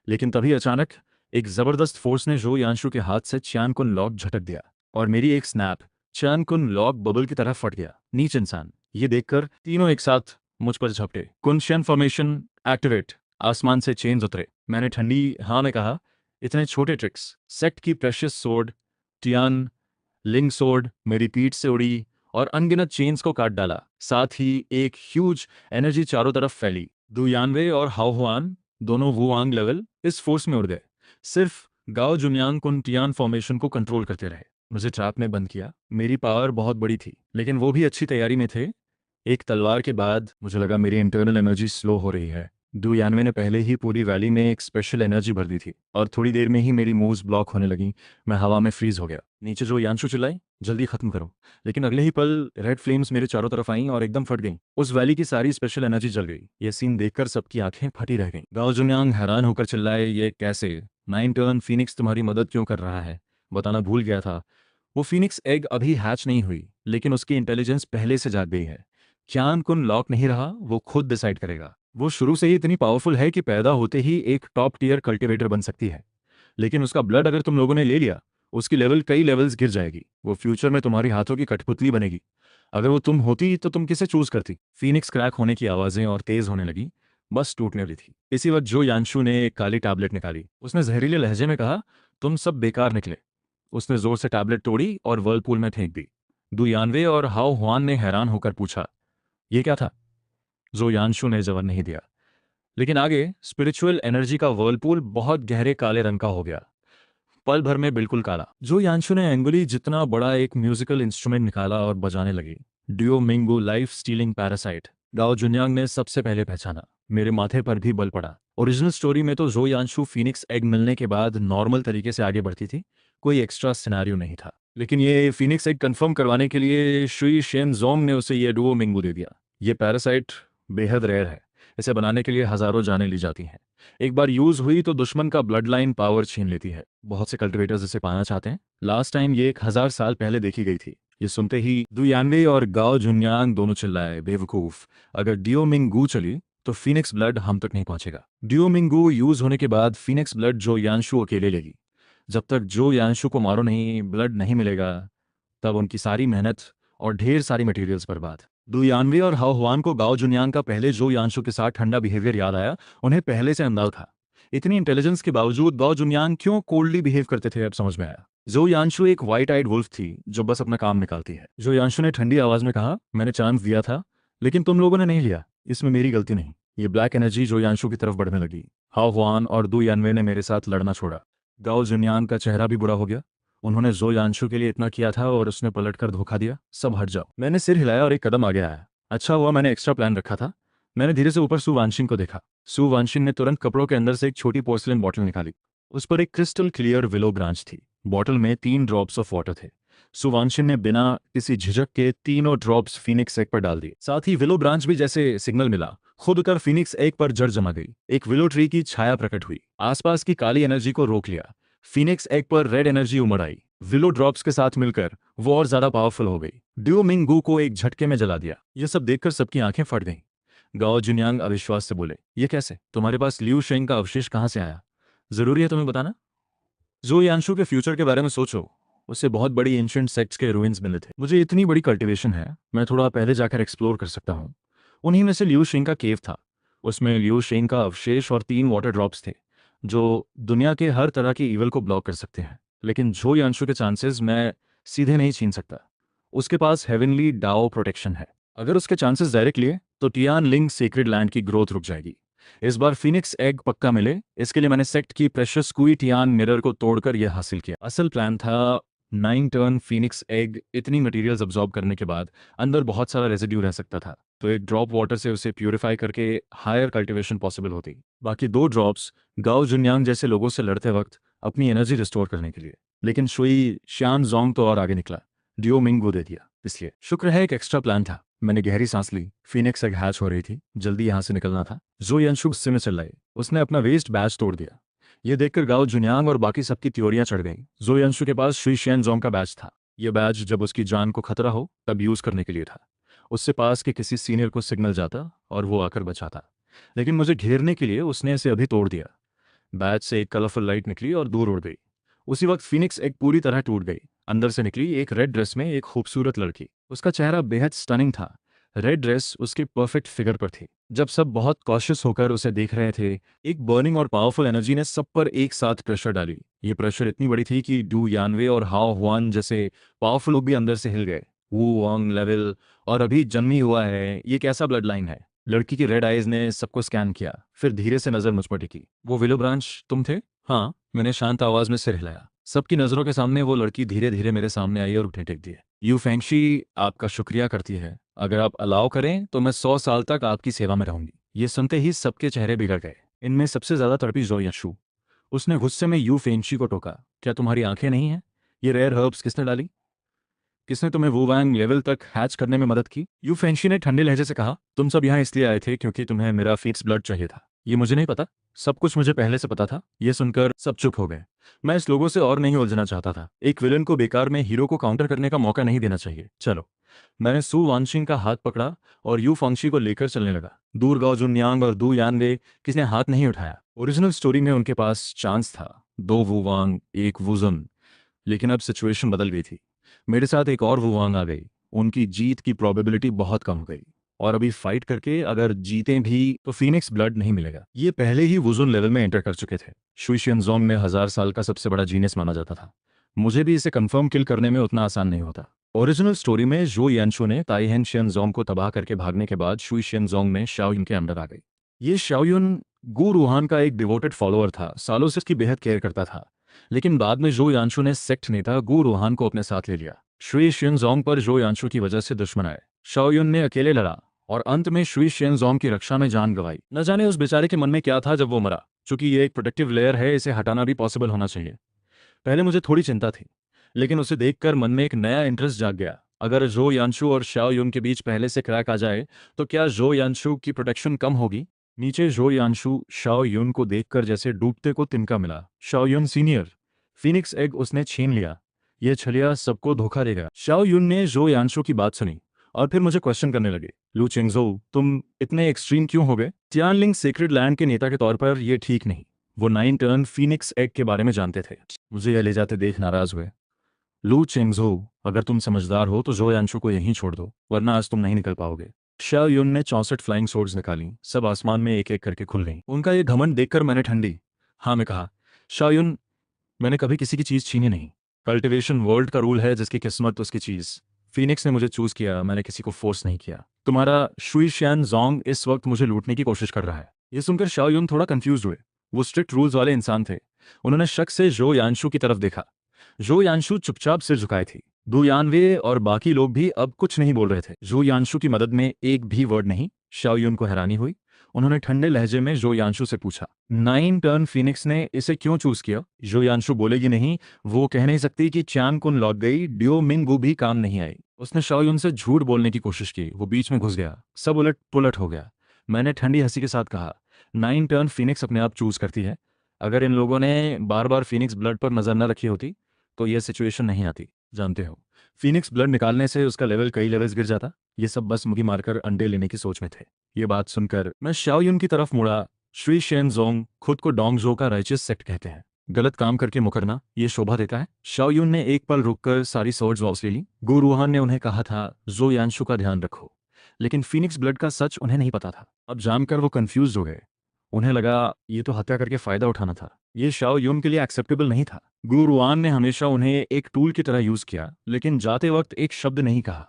लेकिन तभी अचानक एक जबरदस्त फोर्स ने जो यानशु के हाथ से चान कुन लॉक झटक दिया, और मेरी एक स्नैप, चान कुन लॉक बबल की तरह फट गया। नीच इंसान, ये देखकर तीनों एक साथ मुझ पर झपटे। कुनशन फॉर्मेशन एक्टिवेट। आसमान से चेन्स उतरे। मैंने ठंडी हाँ में कहा, इतने छोटे ट्रिक्स। सेट की प्रेशियस सोर्ड टियान लिंग सोर्ड मेरी पीठ से उड़ी और अनगिनत चेन्स को काट डाला। साथ ही एक ह्यूज एनर्जी चारों तरफ फैली। दु यानवे और हाओ हुआन दोनों वुआंग लेवल इस फोर्स में उड़ गए। सिर्फ गाओ जुन्यांग कुन टियान फॉर्मेशन को कंट्रोल करते रहे। मुझे ट्रैप में बंद किया। मेरी पावर बहुत बड़ी थी, लेकिन वो भी अच्छी तैयारी में थे। एक तलवार के बाद मुझे लगा मेरी इंटरनल एनर्जी स्लो हो रही है। दु यानवे ने पहले ही पूरी वैली में एक स्पेशल एनर्जी भर दी थी, और थोड़ी देर में ही मेरी मूव्स ब्लॉक होने लगी। मैं हवा में फ्रीज हो गया। नीचे जो यानशु चिल्लाई, जल्दी खत्म करो। लेकिन अगले ही पल रेड फ्लेम्स मेरे चारों तरफ आईं और एकदम फट गईं। उस वैली की सारी स्पेशल एनर्जी जल गई। ये सीन देखकर सबकी आंखें फटी रह गईं। गाओ जुन्यांग हैरान होकर चिल्लाए, ये कैसे? 9 टर्न फीनिक्स तुम्हारी मदद क्यों कर रहा है? बताना भूल गया था, वो फीनिक्स एग अभी हैच नहीं हुई, लेकिन उसकी इंटेलिजेंस पहले से जाग गई है। चान कुन लॉक नहीं रहा, वो खुद डिसाइड करेगा। वो शुरू से ही इतनी पावरफुल है कि पैदा होते ही एक टॉप टियर कल्टिवेटर बन सकती है, लेकिन उसका ब्लड अगर तुम लोगों ने ले लिया, उसकी लेवल कई लेवल्स गिर जाएगी। वो फ्यूचर में तुम्हारी हाथों की कठपुतली बनेगी। अगर वो तुम होती तो तुम किसे चूज करती? फीनिक्स क्रैक होने की आवाजें और तेज होने लगी, बस टूटने वाली थी। इसी वक्त जो यानशु ने एक काली टैबलेट निकाली। उसने जहरीले लहजे में कहा, तुम सब बेकार निकले। उसने जोर से टैबलेट तोड़ी और वर्लपूल में फेंक दी। दु यानवे और हाओ हुआन ने हैरान होकर पूछा, ये क्या था? जो यानशु ने जवाब नहीं दिया। लेकिन आगे स्पिरिचुअल एनर्जी का वर्लपूल बहुत गहरे काले रंग का हो गया, पल भर में बिल्कुल काला। जो यानशु ने एंगुली जितना बड़ा एक म्यूजिकल इंस्ट्रूमेंट निकाला और बजाने लगी। Duo Mingyu life stealing parasite. Gao Junyang ने सबसे पहले पहचाना। मेरे माथे पर भी बल पड़ा। ओरिजिनल स्टोरी में तो जो यांशु फीनिक्स एग मिलने के बाद नॉर्मल तरीके से आगे बढ़ती थी, कोई एक्स्ट्रा सिनेरियो नहीं था। लेकिन ये फीनिक्स एग कंफर्म करवाने के लिए शुई शेनजोंग ने उसे ये डुओ मिंगू दे दिया। ये पैरासाइट बेहद रेयर है, इसे बनाने के लिए हजारों जानें ली जाती हैं। एक बार यूज हुई तो दुश्मन का ब्लड लाइन पावर छीन लेती है। बहुत से कल्टिवेटर्स इसे पाना चाहते हैं। लास्ट टाइम ये 1000 साल पहले देखी गई थी। ये सुनते ही दु यानवे और गाओ जुन्यांग दोनों चिल्लाए, बेवकूफ, अगर डियो मिंगू चली तो फीनिक्स ब्लड हम तक नहीं पहुंचेगा। डियो मिंगू यूज होने के बाद फीनिक्स ब्लड जो यानशु अकेले लेगी। जब तक जो यानशु को मारो नहीं, ब्लड नहीं मिलेगा, तब उनकी सारी मेहनत और ढेर सारी मटेरियल्स बर्बाद। दु यानवे और हाओ हुआन को गाओ जुन्यांग का पहले जो यानशु के साथ ठंडा बिहेवियर याद आया। उन्हें पहले से अंदाजा था। इतनी इंटेलिजेंस के बावजूद गाओ जुन्यांग क्यों कोल्डली बिहेव करते थे, अब समझ में आया। जो यानशु एक व्हाइट आइड वुल्फ थी जो बस अपना काम निकालती है। जो यानशु ने ठंडी आवाज में कहा, मैंने चांस दिया था लेकिन तुम लोगों ने नहीं लिया, इसमें मेरी गलती नहीं। ये ब्लैक एनर्जी जो यानशु की तरफ बढ़ने लगी। हाओ हुआन और दु यानवे ने मेरे साथ लड़ना छोड़ा। गाओ जुन्यांग का चेहरा भी बुरा हो गया। उन्होंने जो यानशु के लिए इतना किया था और उसने पलटकर धोखा दिया। सब हट जाओ। मैंने सिर हिलाया और एक कदम आगे आया। अच्छा हुआ मैंने एक्स्ट्रा प्लान रखा था। मैंने धीरे से ऊपर सु वानशिन को देखा। सु वानशिन ने तुरंत कपड़ों के अंदर से एक छोटी पोर्सलिन बॉटल निकाली। उस पर एक क्रिस्टल क्लियर विलो ब्रांच थी। बॉटल में 3 ड्रॉप्स ऑफ वाटर थे। सु वानशिन ने बिना किसी झिझक के तीनों ड्रॉप्स फीनिक्स एग पर डाल दिए। साथ ही विलो ब्रांच भी जैसे सिग्नल मिला, खुद कर फीनिक्स एग पर जड़ जमा गई। एक विलो ट्री की छाया प्रकट हुई। आसपास की काली एनर्जी को रोक लिया। फीनिक्स एग पर रेड एनर्जी उमड़ आई। विलो ड्रॉप्स के साथ मिलकर वो और ज्यादा पावरफुल हो गई। ड्यू मिंगू को एक झटके में जला दिया। यह सब देखकर सबकी आंखें फट गईं। गाओ जुन्यांग अविश्वास से बोले, ये कैसे? तुम्हारे पास लियू शेंग का अवशेष कहां से आया? जरूरी है तुम्हें बताना? जो यांशु के फ्यूचर के बारे में सोचो। उसे बहुत बड़ी एंशिएंट सेक्ट्स के रूइंस मिले थे। मुझे इतनी बड़ी कल्टीवेशन है, मैं थोड़ा पहले जाकर एक्सप्लोर कर सकता हूँ। उन्हीं में से लियू शेंग का केव था। उसमें लियू शेंग का अवशेष और 3 वाटर ड्रॉप्स थे जो दुनिया के हर तरह की ईवल को ब्लॉक कर सकते हैं। लेकिन जो यांशु के चांसेस मैं सीधे नहीं छीन सकता। उसके पास हेवनली डाओ प्रोटेक्शन है। अगर उसके चांसेस डायरेक्ट लिए तो टियान लिंग सीक्रेट लैंड की ग्रोथ रुक जाएगी। इस बार फीनिक्स एग पक्का मिले, इसके लिए मैंने सेक्ट की प्रेशियस क्वी टियान मिरर को तोड़कर यह हासिल किया। असल प्लान था 9 टर्न फीनिक्स एग। इतनी मटेरियल्स अब्जॉर्ब करने के बाद अंदर बहुत सारा रेजिड्यू रह सकता था, तो एक ड्रॉप वाटर से उसे प्यूरिफाई करके हायर कल्टीवेशन पॉसिबल होती। बाकी 2 ड्रॉप्स गाओ जुन्यांग जैसे लोगों से लड़ते वक्त अपनी एनर्जी रिस्टोर करने के लिए। लेकिन शुई शानजोंग तो और आगे निकला। डियो मिंगू दे दिया। इसलिए शुक्र है एक एक्स्ट्रा प्लान था। मैंने गहरी सांस ली। फीनिक्स एग हैच हो रही थी, जल्दी यहां से निकलना था। जो यंशु गुस्से में चिल्लाए। उसने अपना वेस्ट बैच तोड़ दिया। ये देखकर गाओ जुन्यांग और बाकी सबकी त्योरियां चढ़ गईं। जो यंशु के पास शुई शेनजोंग का बैच था। यह बैच जब उसकी जान को खतरा हो तब यूज करने के लिए था। उससे पास के किसी सीनियर को सिग्नल जाता और वो आकर बचाता। लेकिन मुझे घेरने के लिए उसने इसे अभी तोड़ दिया। बैच से एक कलरफुल लाइट निकली और दूर उड़ गई। उसी वक्त फीनिक्स एग पूरी तरह टूट गई। अंदर से निकली एक रेड ड्रेस में एक खूबसूरत लड़की। उसका चेहरा बेहद स्टनिंग था। रेड ड्रेस उसके परफेक्ट फिगर पर थी। जब सब बहुत कॉशियस होकर उसे देख रहे थे, एक बर्निंग और पावरफुल एनर्जी ने सब पर एक साथ प्रेशर डाली। ये प्रेशर इतनी बड़ी थी कि डू यानवे और हाओ हुआन जैसे पावरफुल लोग भी अंदर से हिल गए। वू वांग लेवल और अभी जन्मी हुआ है, ये कैसा ब्लड लाइन है? लड़की की रेड आइज ने सबको स्कैन किया, फिर धीरे से नजर मुझ पर टिकी। वो विलो ब्रांच तुम थे? हाँ, मैंने शांत आवाज में सिर हिलाया। सबकी नजरों के सामने वो लड़की धीरे धीरे मेरे सामने आई और उठे टेक दिए। यू फेंगशी आपका शुक्रिया करती है। अगर आप अलाउ करें तो मैं 100 साल तक आपकी सेवा में रहूंगी। ये सुनते ही सबके चेहरे बिगड़ गए। इनमें सबसे ज्यादा तड़पी जो यशु। उसने गुस्से में यू फेंगशी को टोका, क्या तुम्हारी आंखें नहीं हैं? ये रेयर हर्ब्स किसने डाली? किसने तुम्हें वू वैंग लेवल तक हैच करने में मदद की? यू फेंगशी ने ठंडे लहजे से कहा, तुम सब यहाँ इसलिए आए थे क्योंकि तुम्हें मेरा फीट्स ब्लड चाहिए था। ये मुझे नहीं पता। सब कुछ मुझे पहले से पता था। ये सुनकर सब चुप हो गए। मैं इस लोगों से और नहीं उलझना चाहता था। एक विलन को बेकार में हीरो को काउंटर करने का मौका नहीं देना चाहिए। चलो। मैंने सु वानशिंग का हाथ पकड़ा और यू फेंगशी को लेकर चलने लगा। दूर गाओ जुन्यांग और दू यानवे किसी ने हाथ नहीं उठाया। ओरिजिनल स्टोरी में उनके पास चांस था, 2 वू वांग, 1 वुजन। लेकिन अब सिचुएशन बदल गई थी। मेरे साथ एक और वुवांग आ गई। उनकी जीत की प्रोबेबिलिटी बहुत कम हो गई और अभी फाइट करके अगर जीतें भी तो फीनिक्स ब्लड नहीं मिलेगा। ये पहले ही वुजुन लेवल में एंटर कर चुके थे। शुई शेनजोंग में 1000 साल का सबसे बड़ा जीनियस माना जाता था। मुझे भी इसे कंफर्म किल करने में उतना आसान नहीं होता। ओरिजिनल स्टोरी में जो यानशु ने ताइहेन शेनजोंग को तबाह करके भागने के बाद शुई शेनजोंग में शाओयुन के अंडर आ गई। ये शाओयुन गु रुहान का एक डिवोटेड फॉलोअर था, सालों से इसकी बेहद केयर करता था। लेकिन बाद में जो यानशु ने सेक्ट नेता गु रुहान को अपने साथ ले लिया। शुई शेनजोंग पर जो यानशु की वजह से दुश्मन आए। शाओयुन ने अकेले लड़ा और अंत में शुई शेनजोंग की रक्षा में जान गंवाई। न जाने उस बेचारे के मन में क्या था जब वो मरा। चूंकि ये एक प्रोटेक्टिव लेयर है, इसे हटाना भी पॉसिबल होना चाहिए। पहले मुझे थोड़ी चिंता थी, लेकिन उसे देखकर मन में एक नया इंटरेस्ट जाग गया। अगर जो यानशु और शाओ युन के बीच पहले से क्रैक आ जाए तो क्या जो यानशु की प्रोटेक्शन कम होगी? नीचे जो यानशु शाओ युन को देखकर जैसे डूबते को तिनका मिला। शाओ युन सीनियर, फिनिक्स एग उसने छीन लिया। ये छलिया सबको धोखा देगा। शाओ युन ने जो यानशु की बात सुनी और फिर मुझे क्वेश्चन करने लगे। लू चेंगजोउ, तुम इतने एक्सट्रीम क्यों हो गए? तियानलिंग सेक्रेड लैंड के नेता के तौर पर यह ठीक नहीं। वो 9 टर्न फीनिक्स एग के बारे में जानते थे। मुझे यह ले जाते देख नाराज हुए। लू चेंगजोउ, अगर तुम समझदार हो तो जो यानशु को यहीं छोड़ दो, वरना आज तुम नहीं निकल पाओगे। शाओ युन ने 64 फ्लाइंग सोर्ड्स निकाली। सब आसमान में एक एक करके खुल गईं। उनका ये घमंड देखकर मैंने ठंडी हाँ में कहा, शाओ युन, मैंने कभी किसी की चीज छीनी नहीं। कल्टिवेशन वर्ल्ड का रूल है, जिसकी किस्मत उसकी चीज। फीनिक्स ने मुझे चूज किया, मैंने किसी को फोर्स नहीं किया। तुम्हारा शुई शियान जोंग इस वक्त मुझे लूटने की कोशिश कर रहा है। ये सुनकर शाओ युन थोड़ा कंफ्यूज हुए। वो स्ट्रिक्ट रूल्स वाले इंसान थे। उन्होंने शक से जो यानशु की तरफ देखा। जो यानशु चुपचाप सिर झुकाए थी। दु यानवे और बाकी लोग भी अब कुछ नहीं बोल रहे थे। जो यानशु की मदद में एक भी वर्ड नहीं। शाओ युन को हैरानी हुई। उन्होंने ठंडे लहजे में जो यानशु से पूछा, 9 टर्न फीनिक्स ने इसे क्यों चूज किया? जो यानशु बोलेगी नहीं। वो कह नहीं सकती कि चान कुन लौट गई, डियो मिंगू भी काम नहीं आई। उसने शाओ युन से झूठ बोलने की कोशिश की। वो बीच में घुस गया। सब उलट पुलट हो गया। मैंने ठंडी हंसी के साथ कहा, 9 टर्न फीनिक्स अपने आप चूज करती है। अगर इन लोगों ने बार बार फीनिक्स ब्लड पर नजर न रखी होती तो यह सिचुएशन नहीं आती। जानते हो, फीनिक्स ब्लड निकालने से उसका लेवल कई लेवल्स गिर जाता। ये सब बस मुगी मारकर अंडे लेने की सोच में थे। ये बात सुनकर मैं शाओ युन की तरफ मुड़ा। श्री शेनजोंग खुद को डोंगजो का राइचियस सेक्ट कहते हैं। गलत काम करके मुकरना ये शोभा देता है। शाओ युन ने एक पल रुककर सारी सोर्ड्स वापस ले ली। गु रुहान ने उन्हें कहा था, जो यानशु का ध्यान रखो। लेकिन फीनिक्स ब्लड का सच उन्हें नहीं पता था। अब जानकर वो कंफ्यूज हो गए। उन्हें लगा ये तो हत्या करके फायदा उठाना था। ये शाओ युन के लिए एक्सेप्टेबल नहीं था। गु रुआन ने हमेशा उन्हें एक टूल की तरह यूज किया, लेकिन जाते वक्त एक शब्द नहीं कहा।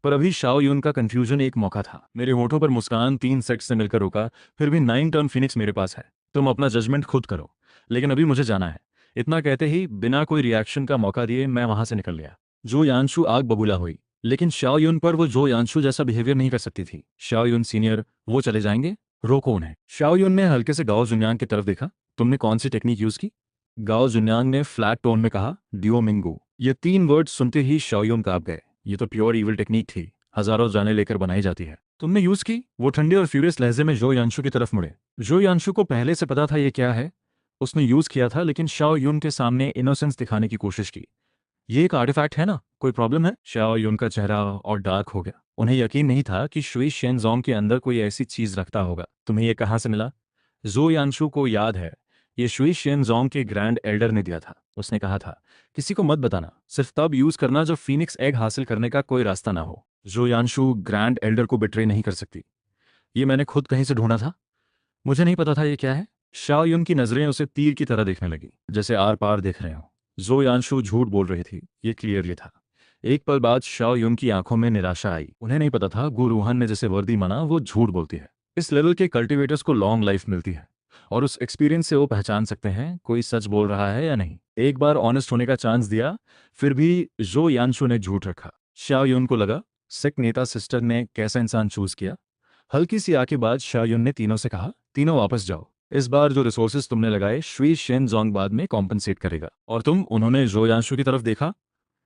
पर अभी शाओ युन का कंफ्यूजन एक मौका था। मेरे होठों पर मुस्कान 3 सेट से मिलकर रुका। फिर भी 9 टर्न फिनिक्स मेरे पास है। तुम अपना जजमेंट खुद करो, लेकिन अभी मुझे जाना है। इतना कहते ही बिना कोई रिएक्शन का मौका दिए मैं वहां से निकल गया। जो यानशु आग बबूला हुई, लेकिन शाओ युन पर वो जो यानशु जैसा बिहेवियर नहीं कर सकती थी। शाओ युन सीनियर, वो चले जाएंगे, रोको उन्हें। शाओ युन ने हल्के से गाओ जुन्यांग की तरफ देखा। तुमने कौन सी टेक्निक यूज की? गाओ जुन्यांग ने फ्लैट टोन में कहा, डियो मिंगू। ये 3 वर्ड सुनते ही शाओ युन कांप गए। ये तो प्योर ईविल टेक्निक थी, हजारों जाने लेकर बनाई जाती है। तुमने यूज की? वो ठंडे और फ्यूरियस लहजे में जो यानशु की तरफ मुड़े। जो यानशु को पहले से पता था ये क्या है। उसने यूज किया था, लेकिन शाओ युन के सामने इनोसेंस दिखाने की कोशिश की। ये एक आर्टिफैक्ट है ना, कोई प्रॉब्लम है? शाओ युन का चेहरा और डार्क हो गया। उन्हें यकीन नहीं था कि शुई शेनजोंग के अंदर कोई ऐसी चीज रखता होगा। तुम्हें ये कहाँ से मिला? जो यानशु को याद है, ये शुई शेनजोंग के ग्रैंड एल्डर ने दिया था। उसने कहा था, किसी को मत बताना, सिर्फ तब यूज करना जब फीनिक्स एग हासिल करने का कोई रास्ता ना हो। जो यानशु ग्रैंड एल्डर को बिट्रे नहीं कर सकती। ये मैंने खुद कहीं से ढूंढा था। मुझे नहीं पता था ये क्या है। शाओ युन की नजरें उसे तीर की तरह देखने लगी, जैसे आर पार देख रहे हो। जो यानशु झूठ बोल रही थी, ये क्लियरली था। एक पल बाद शाओ युन की आंखों में निराशा आई। उन्हें नहीं पता था गु रूहान ने जैसे वर्दी माना वो झूठ बोलती है। इस लेवल के कल्टिवेटर्स को लॉन्ग लाइफ मिलती है, और उस एक्सपीरियंस से वो पहचान सकते हैं कोई सच बोल रहा है या नहीं। एक बार ऑनेस्ट होने का चांस दिया, फिर भी जो यानशु ने झूठ रखा। शाओ युन को लगा, सेक्ट नेता सिस्टर ने कैसा इंसान चूज किया। हल्की सी आंखें बाद शाओ युन ने तीनों से कहा, तीनों वापस जाओ। इस बार जो रिसोर्सेज तुमने लगाए श्री शेनजोंग बाद में कॉम्पनसेट करेगा। और तुम, उन्होंने जो यानशु की तरफ देखा,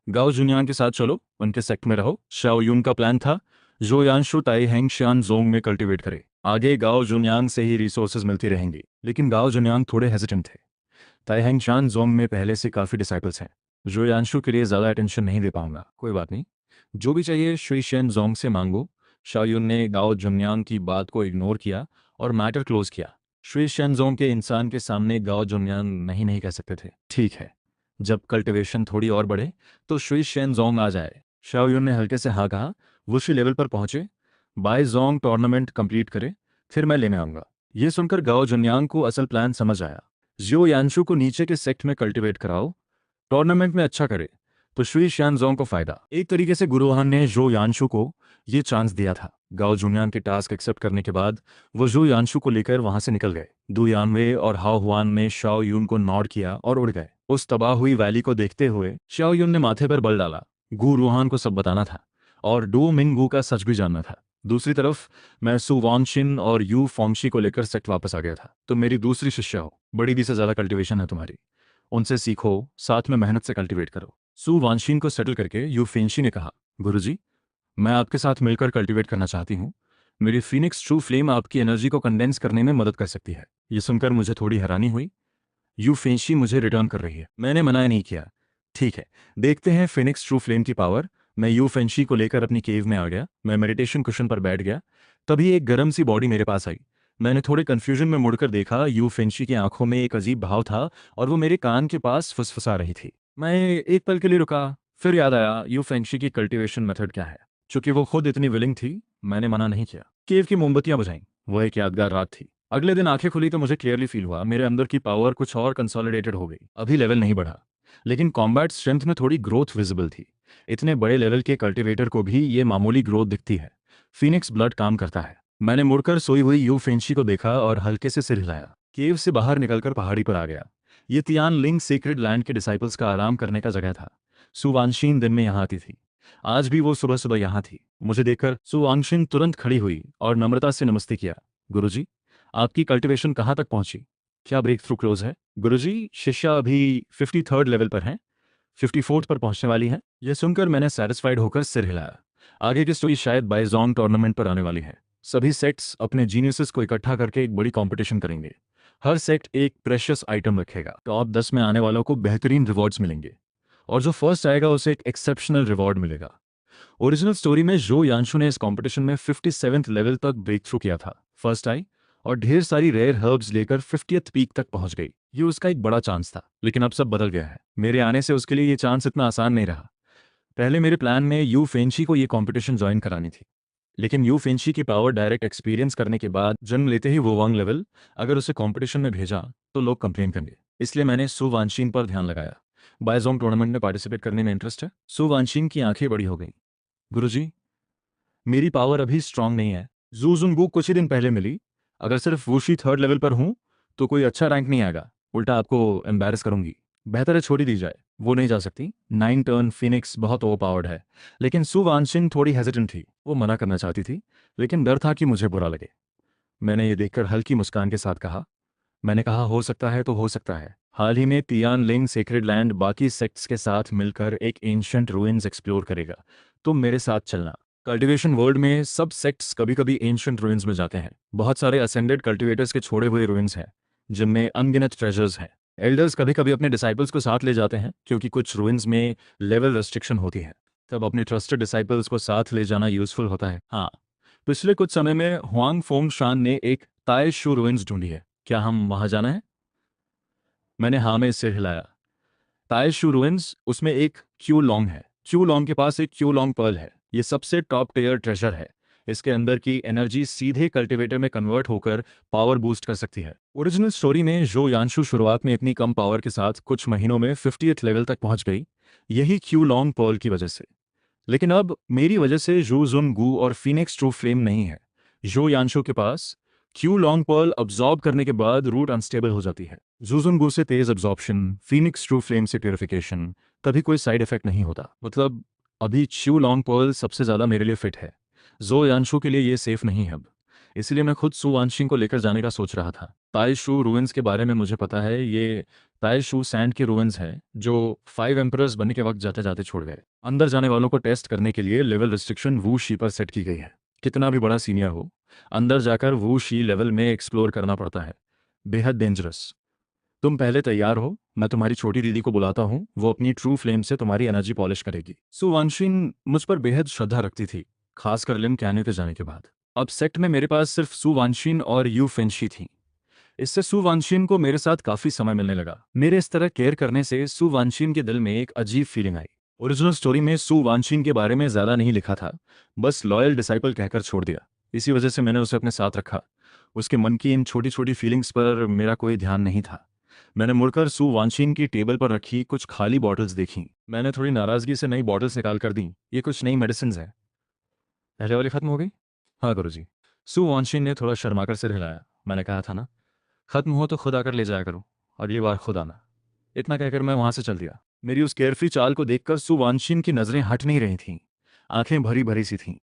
गाओ जुनियांग के साथ चलो, उनके सेक्ट में रहो। शाओ युन का प्लान था जो यानशु ताई हैंग शियान जोंग में कल्टीवेट करे। आगे गाओ जुनियांग से ही रिसोर्सेज मिलती रहेंगी। लेकिन गाओ जुनियांग थोड़े हेजिटेंट थे। ताई हैंग शियान जोंग में पहले से काफी डिसाइपल्स हैं। जो यानशु के लिए ज्यादा अटेंशन नहीं दे पाऊंगा। कोई बात नहीं, जो भी चाहिए श्री शेन जोंग से मांगो। शाओ युन ने गाओ जुनियांग की बात को इग्नोर किया और मैटर क्लोज किया। श्री शेनजोंग के इंसान के सामने गाओ जुनियांग नहीं कह सकते थे। ठीक है, जब कल्टिवेशन थोड़ी और बढ़े तो श्री शेनजोंग आ जाए। शाओ युन ने हल्के से हाँ कहा। वुशी लेवल पर पहुंचे, बाय जोंग टूर्नामेंट कंप्लीट करे, फिर मैं लेने आऊंगा। ये सुनकर गाओ जुनियांग को असल प्लान समझ आया। जियो यानशु को नीचे के सेक्ट में कल्टिवेट कराओ, टूर्नामेंट में अच्छा करे तो श्री शेनजोंग को फायदा। एक तरीके से गुरुहान ने जो यानशु को ये चांस दिया था। गाओ जुनियांग के टास्क एक्सेप्ट करने के बाद वो जो यानशु को लेकर वहां से निकल गए। दु यानवे और हाओ हुआन ने शाओ युन को नॉड किया और उड़ गए। उस तबाह हुई वैली को देखते हुए शाओ युन ने माथे पर बल डाला। गु रूहान को सब बताना था और डू मिंगू का सच भी जानना था। दूसरी तरफ मैं सु वानशिन और यू फॉन्गशी को लेकर सेक्ट वापस आ गया था। तुम मेरी दूसरी शिष्या हो, बड़ी दी से ज़्यादा कल्टीवेशन है तुम्हारी, उनसे सीखो, साथ में मेहनत से कल्टीवेट करो। सु वानशिन को सेटल करके यू फेंगशी ने कहा, गुरुजी, मैं आपके साथ मिलकर कल्टीवेट करना चाहती हूँ। मेरी फिनिक्स ट्रू फ्लेम आपकी एनर्जी को कंडेंस करने में मदद कर सकती है। ये सुनकर मुझे थोड़ी हैरानी हुई। यू फेंगशी मुझे रिटर्न कर रही है। मैंने मना नहीं किया। ठीक है, देखते हैं फिनिक्स ट्रू फ्लेम की पावर। मैं यू फेंगशी को लेकर अपनी केव में आ गया। मैं मेडिटेशन कुशन पर बैठ गया। तभी एक गर्म सी बॉडी मेरे पास आई। मैंने थोड़े कंफ्यूजन में मुड़कर देखा। यू फेंगशी की आंखों में एक अजीब भाव था और वो मेरे कान के पास फुसफुसा रही थी। मैं एक पल के लिए रुका, फिर याद आया यू फेंगशी की कल्टीवेशन मेथड क्या है। चूंकि वो खुद इतनी विलिंग थी, मैंने मना नहीं किया। केव की मोमबत्तियां बुझाईं। वो एक यादगार रात थी। अगले दिन आंखें खुली तो मुझे क्लियरली फील हुआ मेरे अंदर की पावर कुछ और कंसोलिडेटेड हो गई। अभी लेवल नहीं बढ़ा, लेकिन कॉम्बैट स्ट्रेंथ में थोड़ी ग्रोथ विजिबल थी। इतने बड़े लेवल के कल्टीवेटर को भी ये मामूली ग्रोथ दिखती है। फिनिक्स ब्लड काम करता है। मैंने मुड़कर सोई हुई यू फेंगशी को देखा और हल्के से सिर हिलाया। केव से बाहर निकलकर पहाड़ी पर आ गया। ये तियान लिंग सीक्रेट लैंड के डिसाइपल्स का आराम करने का जगह था। सु वानशिन दिन में यहाँ आती थी। आज भी वो सुबह सुबह यहाँ थी। मुझे देखकर सु वानशिन तुरंत खड़ी हुई और नम्रता से नमस्ते किया। गुरुजी, आपकी कल्टीवेशन कहाँ तक पहुंची? क्या ब्रेक थ्रू क्लोज है? गुरुजी, शिष्या अभी 53rd लेवल पर हैं, 54th पर पहुंचने वाली है। यह सुनकर मैंने सेटिस्फाइड होकर सिर हिलाया। आगे की स्टोरी शायद बायजोंग टूर्नामेंट पर आने वाली है। सभी सेक्ट्स अपने जीनियसेस को इकट्ठा करके एक बड़ी कंपटीशन करेंगे। हर सेक्ट एक प्रेशियस आइटम रखेगा। टॉप 10 में आने वालों को बेहतरीन रिवॉर्ड्स मिलेंगे और जो फर्स्ट आएगा उसे एक एक्सेप्शनल रिवॉर्ड मिलेगा। ओरिजिनल स्टोरी में जो यानशु ने इस कंपटीशन में 57th लेवल तक ब्रेक थ्रू किया था, फर्स्ट आई और ढेर सारी रेयर हर्ब्स लेकर 50th पीक तक पहुंच गई। ये उसका एक बड़ा चांस था, लेकिन अब सब बदल गया है। मेरे आने से उसके लिए ये चांस इतना आसान नहीं रहा। पहले मेरे प्लान में यू फेंगशी को ये कंपटीशन ज्वाइन करानी थी, लेकिन यू फेंगशी की पावर डायरेक्ट एक्सपीरियंस करने के बाद जन्म लेते ही वो वांग लेवल, अगर उसे कंपटीशन में भेजा तो लोग कंप्लेन करेंगे। इसलिए मैंने सु वानशिन पर ध्यान लगाया। बायजोंग टूर्नामेंट में पार्टिसिपेट करने में इंटरेस्ट है। सु वानशिन की आंखें बड़ी हो गई। गुरुजी, मेरी पावर अभी स्ट्रांग नहीं है। जू जुनगू कुछ ही दिन पहले मिली। अगर सिर्फ वुशी 3rd लेवल पर हूं तो कोई अच्छा रैंक नहीं आएगा, उल्टा आपको एम्बेरस करूंगी। बेहतर है छोड़ ही दी जाए। वो नहीं जा सकती। 9 टर्न फिनिक्स बहुत ओवर पावर्ड है। लेकिन सु वानशिन थोड़ी हेजिटेंट थी। वो मना करना चाहती थी, लेकिन डर था कि मुझे बुरा लगे। मैंने ये देखकर हल्की मुस्कान के साथ कहा, मैंने कहा हो सकता है तो हो सकता है। हाल ही में तियान लिंग सेक्रेड लैंड बाकी सेक्ट्स के साथ मिलकर एक एंशिएंट रूइंस एक्सप्लोर करेगा। तुम मेरे साथ चलना। कल्टीवेशन वर्ल्ड में सब सेक्ट्स कभी कभी एंशिएंट रूइंस में जाते हैं। बहुत सारे असेंडेड कल्टीवेटर्स के छोड़े हुए रूइंस हैं, जिनमें अनगिनत ट्रेजर्स हैं। एल्डर्स कभी कभी अपने डिसाइपल्स को साथ ले जाते हैं, क्योंकि कुछ रूइंस में लेवल रेस्ट्रिक्शन होती है। तब अपने ट्रस्टेड डिसाइपल्स को साथ ले जाना यूजफुल होता है। हाँ, पिछले कुछ समय में हुआंग फोंग शान ने एक ताए शू रूइंस ढूंढी है। क्या हम वहां जाना है? मैंने हाँ में सिर हिलाया। ताइशू रुइंस, उसमें एक क्यू लॉन्ग है। क्यू लॉन्ग के पास एक क्यू लॉन्ग पर्ल है। ये सबसे टॉप टियर ट्रेजर है। इसके अंदर की एनर्जी सीधे कल्टीवेटर में कन्वर्ट होकर पावर बूस्ट कर सकती है। ओरिजिनल स्टोरी में जो यानशु शुरुआत में इतनी कम पावर के साथ कुछ महीनों में 50th लेवल तक पहुंच गई, यही क्यू लॉन्ग पर्ल की वजह से। लेकिन अब मेरी वजह से जू जुन गू और फिनिक्स ट्रू फ्लेम नहीं है। जो यानशु के पास क्यू लॉन्ग पर्ल अब्जॉर्ब करने के बाद रूट अनस्टेबल हो जाती है। जूजुन गू से तेज अब्जॉर्प्शन, फिनिक्स ट्रू फ्लेम से प्यूरिफिकेशन, कभी कोई साइड इफेक्ट नहीं होता। मतलब अभी क्यू लॉन्ग पर्ल सबसे ज्यादा मेरे लिए फिट है। जो यानशु के लिए ये सेफ नहीं है अब। इसलिए मैं खुद सु वानशिन को लेकर जाने का सोच रहा था। ताइशू रूइंस के बारे में मुझे पता है। ये ताइशू सैंड के रूइंस हैं जो 5 एम्परर्स बनने के वक्त जाते जाते छोड़ गए। अंदर जाने वालों को टेस्ट करने के लिए लेवल रिस्ट्रिक्शन वू शी पर सेट की गई है। कितना भी बड़ा सीनियर हो, अंदर जाकर वू शी लेवल में एक्सप्लोर करना पड़ता है। बेहद डेंजरस। तुम पहले तैयार हो, मैं तुम्हारी छोटी दीदी को बुलाता हूँ। वो अपनी ट्रू फ्लेम से तुम्हारी एनर्जी पॉलिश करेगी। सु वानशिन मुझ पर बेहद श्रद्धा रखती थी, खासकर लिम कैन्यू के जाने के बाद। अब सेक्ट में मेरे पास सिर्फ सु वानशिन और यू फेंगशी थी। इससे सु वानशिन को मेरे साथ काफी समय मिलने लगा। मेरे इस तरह केयर करने से सु वानशिन के दिल में एक अजीब फीलिंग आई। ओरिजिनल स्टोरी में सु वानशिन के बारे में ज्यादा नहीं लिखा था, बस लॉयल डिसाइपल कहकर छोड़ दिया। इसी वजह से मैंने उसे अपने साथ रखा। उसके मन की इन छोटी छोटी फीलिंग्स पर मेरा कोई ध्यान नहीं था। मैंने मुड़कर सु वानशिन की टेबल पर रखी कुछ खाली बॉटल्स देखी। मैंने थोड़ी नाराजगी से नई बॉटल्स निकाल कर दी। ये कुछ नई मेडिसिन है। पहले वाली खत्म हो गई? हाँ गुरुजी। सु वानशिन ने थोड़ा शर्माकर सिर हिलाया। मैंने कहा था ना, खत्म हो तो खुद आकर ले जाया करो, और ये बार खुद आना। इतना कहकर मैं वहां से चल दिया। मेरी उस केयरफ्री चाल को देखकर सु वानशिन की नजरें हट नहीं रही थीं। आंखें भरी भरी सी थीं।